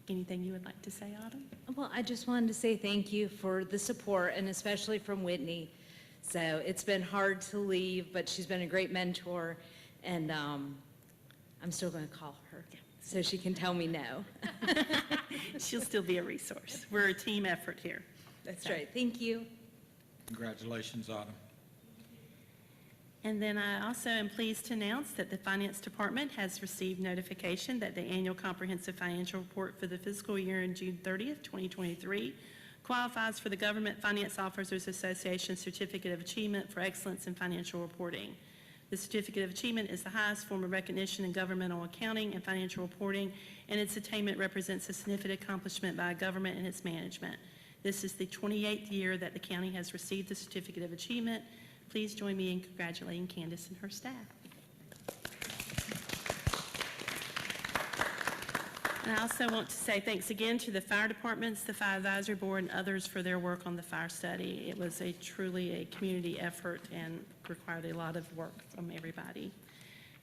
Anything you would like to say, Autumn? Well, I just wanted to say thank you for the support, and especially from Whitney. So it's been hard to leave, but she's been a great mentor, and I'm still going to call her so she can tell me no. She'll still be a resource. We're a team effort here. That's right. Thank you. Congratulations, Autumn. And then I also am pleased to announce that the Finance Department has received notification that the annual comprehensive financial report for the fiscal year in June 30th, 2023 qualifies for the Government Finance Officers Association Certificate of Achievement for Excellence in Financial Reporting. The Certificate of Achievement is the highest form of recognition in governmental accounting and financial reporting, and its attainment represents a significant accomplishment by a government and its management. This is the 28th year that the county has received the Certificate of Achievement. Please join me in congratulating Candace and her staff. And I also want to say thanks again to the fire departments, the Fire Advisory Board, and others for their work on the fire study. It was truly a community effort and required a lot of work from everybody.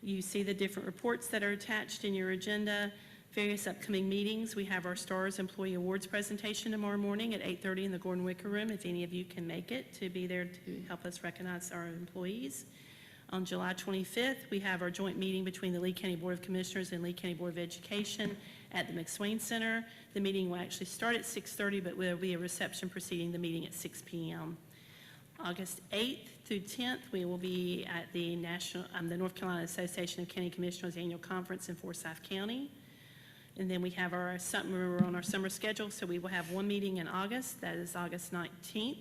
You see the different reports that are attached in your agenda, various upcoming meetings. We have our STARS Employee Awards presentation tomorrow morning at 8:30 in the Gordon Wicker Room, if any of you can make it, to be there to help us recognize our employees. On July 25th, we have our joint meeting between the Lee County Board of Commissioners and Lee County Board of Education at the McSwain Center. The meeting will actually start at 6:30, but there will be a reception preceding the meeting at 6 p.m. August 8th through 10th, we will be at the North Carolina Association of County Commissioners Annual Conference in Forsyth County. And then we have we're on our summer schedule, so we will have one meeting in August. That is August 19th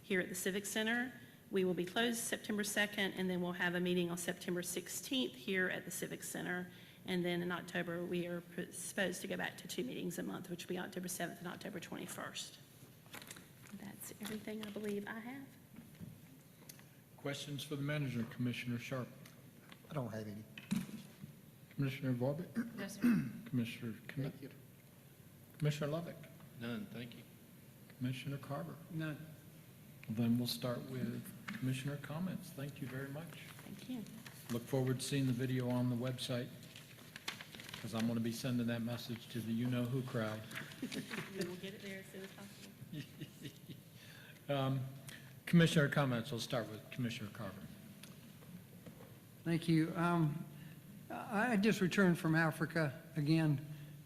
here at the Civic Center. We will be closed September 2nd, and then we'll have a meeting on September 16th here at the Civic Center. And then in October, we are supposed to go back to 2 meetings a month, which will be October 7th and October 21st. That's everything I believe I have. Questions for the manager, Commissioner Sharp? I don't have any. Commissioner Vorbeck? No, sir. Commissioner Knapp? Commissioner Lovick? None, thank you. Commissioner Carver? None. Then we'll start with commissioner comments. Thank you very much. Thank you. Look forward to seeing the video on the website, because I'm going to be sending that message to the you-know-who crowd. We will get it there as soon as possible. Commissioner comments, we'll start with Commissioner Carver. Thank you. I just returned from Africa again,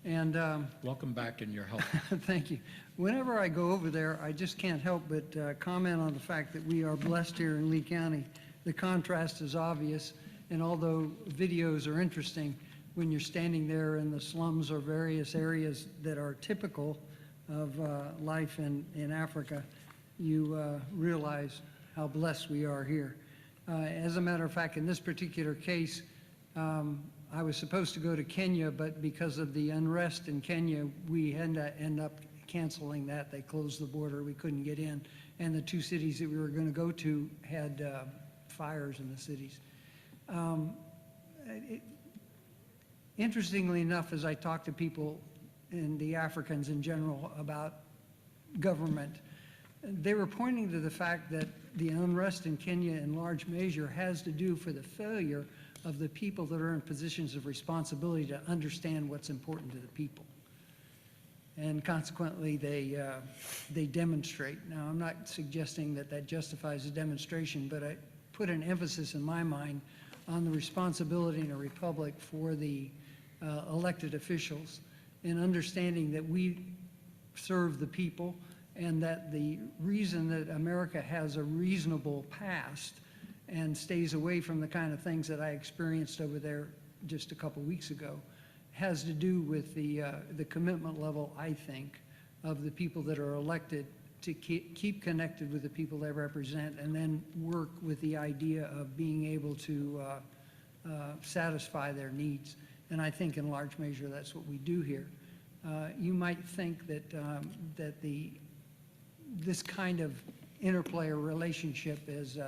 and Welcome back in your health. thank you. Whenever I go over there, I just can't help but comment on the fact that we are blessed here in Lee County. The contrast is obvious, and although videos are interesting, when you're standing there in the slums or various areas that are typical of life in Africa, you realize how blessed we are here. As a matter of fact, in this particular case, I was supposed to go to Kenya, but because of the unrest in Kenya, we had to end up canceling that. They closed the border. We couldn't get in. And the 2 cities that we were going to go to had fires in the cities. Interestingly enough, as I talk to people and the Africans in general about government, they were pointing to the fact that the unrest in Kenya in large measure has to do for the failure of the people that are in positions of responsibility to understand what's important to the people. And consequently, they demonstrate. Now, I'm not suggesting that that justifies a demonstration, but I put an emphasis in my mind on the responsibility in a republic for the elected officials in understanding that we serve the people, and that the reason that America has a reasonable past and stays away from the kind of things that I experienced over there just a couple weeks ago has to do with the commitment level, I think, of the people that are elected to keep connected with the people they represent, and then work with the idea of being able to satisfy their needs. And I think in large measure that's what we do here. You might think that this kind of interplay or relationship, as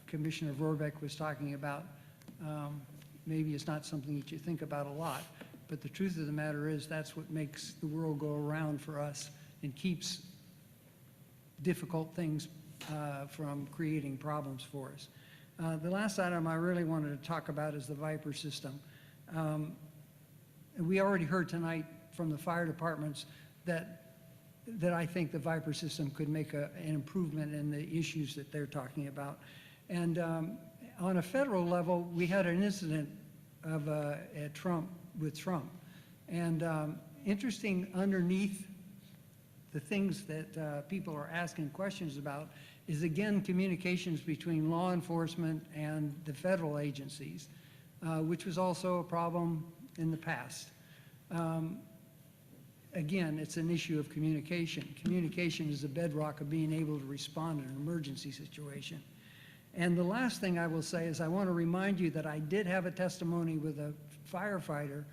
Commissioner Vorbeck was talking about, maybe it's not something that you think about a lot, but the truth of the matter is that's what makes the world go around for us and keeps difficult things from creating problems for us. The last item I really wanted to talk about is the VIPER system. We already heard tonight from the fire departments that I think the VIPER system could make an improvement in the issues that they're talking about. And on a federal level, we had an incident of with Trump. And interesting, underneath the things that people are asking questions about is, again, communications between law enforcement and the federal agencies, which was also a problem in the past. Again, it's an issue of communication. Communication is the bedrock of being able to respond in an emergency situation. And the last thing I will say is I want to remind you that I did have a testimony with a firefighter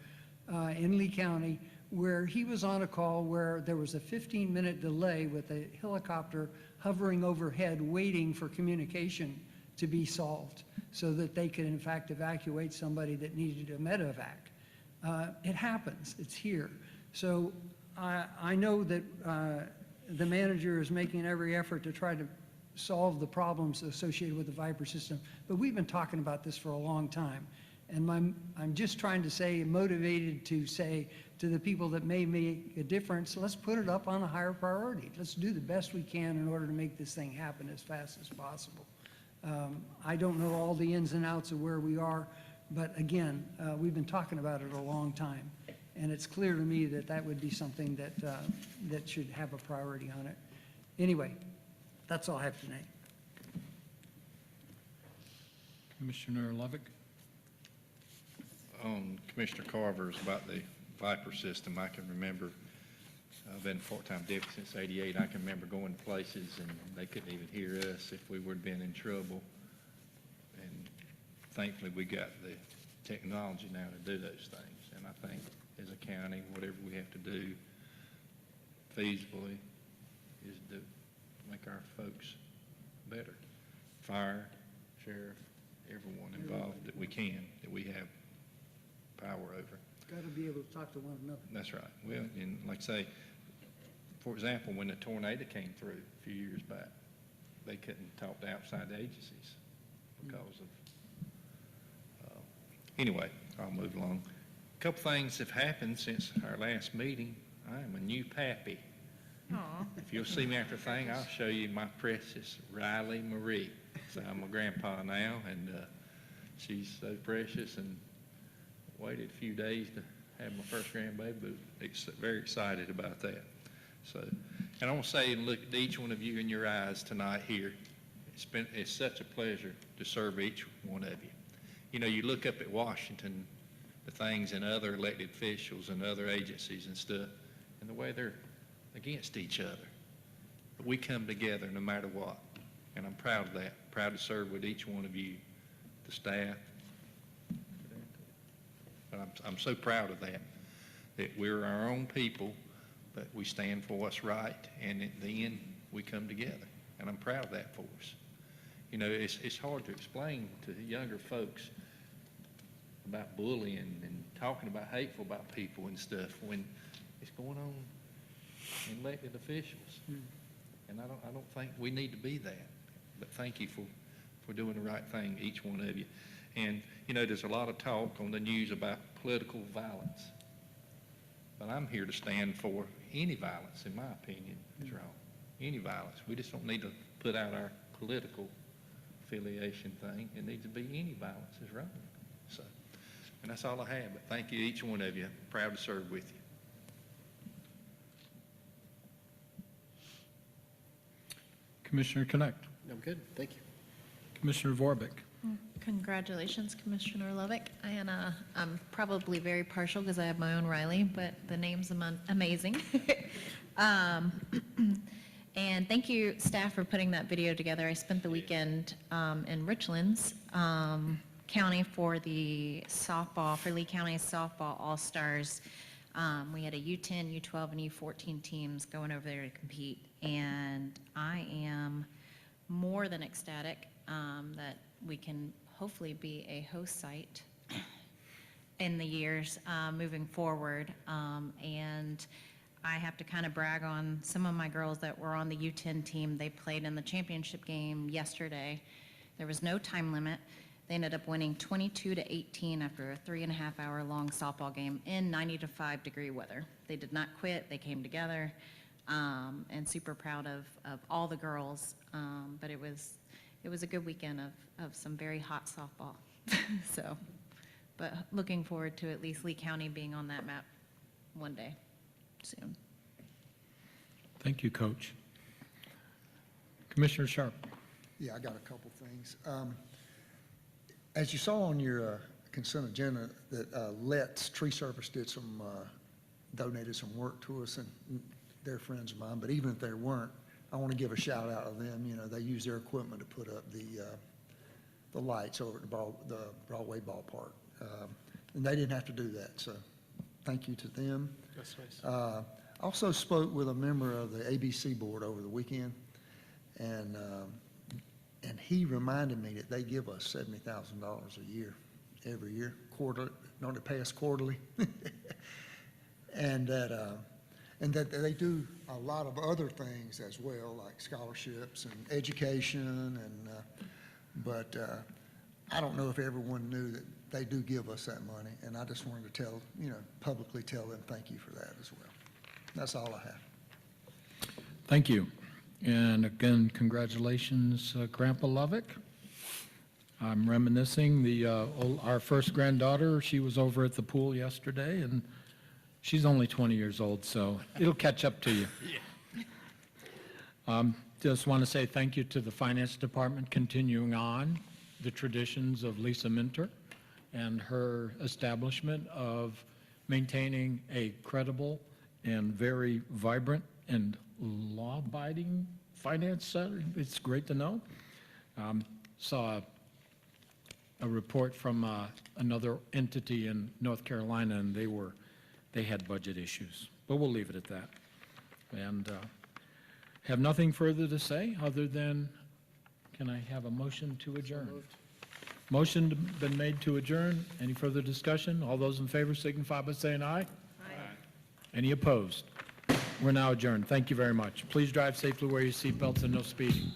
in Lee County where he was on a call where there was a 15-minute delay with a helicopter hovering overhead waiting for communication to be solved so that they could in fact evacuate somebody that needed a medevac. It happens. It's here. So I know that the manager is making every effort to try to solve the problems associated with the VIPER system, but we've been talking about this for a long time. And I'm just trying to say, motivated to say to the people that may make a difference, let's put it up on a higher priority. Let's do the best we can in order to make this thing happen as fast as possible. I don't know all the ins and outs of where we are, but again, we've been talking about it a long time. And it's clear to me that that would be something that should have a priority on it. Anyway, that's all I have tonight. Commissioner Lovick? On Commissioner Carver's about the VIPER system, I can remember I've been a part-time deputy since '88. I can remember going to places and they couldn't even hear us if we would have been in trouble. And thankfully, we got the technology now to do those things. And I think as a county, whatever we have to do feasibly is to make our folks better. Fire, sheriff, everyone involved that we can, that we have power over. Got to be able to talk to one another. That's right. Well, and like I say, for example, when the tornado came through a few years back, they couldn't talk to outside agencies because of, anyway, I'll move along. A couple things have happened since our last meeting. I am a new pappy. If you'll see me after the thing, I'll show you my precious Riley Marie. So I'm a grandpa now, and she's so precious, and waited a few days to have my first grandbaby, but very excited about that. So, and I want to say and look at each one of you in your eyes tonight here. It's such a pleasure to serve each one of you. You know, you look up at Washington, the things and other elected officials and other agencies and stuff, and the way they're against each other. But we come together no matter what, and I'm proud of that. Proud to serve with each one of you, the staff. But I'm so proud of that we're our own people, but we stand for what's right, and at the end, we come together. And I'm proud of that for us. You know, it's hard to explain to the younger folks about bullying and talking about hateful about people and stuff when it's going on in elected officials. And I don't think we need to be that. But thank you for doing the right thing, each one of you. And, you know, there's a lot of talk on the news about political violence. But I'm here to stand for any violence, in my opinion, is wrong. Any violence. We just don't need to put out our political affiliation thing. It needs to be any violence is wrong. So, and that's all I have. But thank you, each one of you. Proud to serve with you. Commissioner Connect. I'm good, thank you. Commissioner Vorbeck. Congratulations, Commissioner Lovick. And I'm probably very partial because I have my own Riley, but the name's amazing. And thank you, staff, for putting that video together. I spent the weekend in Richlands County for the softball, for Lee County Softball All-Stars. We had a U10, U12, and U14 teams going over there to compete. And I am more than ecstatic that we can hopefully be a host site in the years moving forward. And I have to kind of brag on some of my girls that were on the U10 team. They played in the championship game yesterday. There was no time limit. They ended up winning 22-18 after a 3.5-hour long softball game in 90-5 degree weather. They did not quit. They came together, and super proud of all the girls. But it was a good weekend of some very hot softball. So, but looking forward to at least Lee County being on that map one day soon. Thank you, Coach. Commissioner Sharp. Yeah, I got a couple things. As you saw on your consent agenda, that Let's Tree Service did donated some work to us, and they're friends of mine, but even if they weren't, I want to give a shout out to them. You know, they use their equipment to put up the lights over at the Broadway ballpark. And they didn't have to do that, so thank you to them. That's nice. I also spoke with a member of the ABC board over the weekend, and he reminded me that they give us $70,000 a year, every year, quarterly. Don't they pay us quarterly? And that they do a lot of other things as well, like scholarships and education, but I don't know if everyone knew that they do give us that money, and I just wanted to publicly tell them thank you for that as well. That's all I have. Thank you. And again, congratulations, Grandpa Lovick. I'm reminiscing, our first granddaughter, she was over at the pool yesterday, and she's only 20 years old, so it'll catch up to you. Just want to say thank you to the Finance Department continuing on the traditions of Lisa Minter and her establishment of maintaining a credible and very vibrant and law-abiding finance center. It's great to know. Saw a report from another entity in North Carolina, and they had budget issues. But we'll leave it at that. And have nothing further to say other than, can I have a motion to adjourn? Motion been made to adjourn. Any further discussion? All those in favor signify by saying aye. Aye. Any opposed? We're now adjourned. Thank you very much. Please drive safely, wear your seatbelts, and no speeding.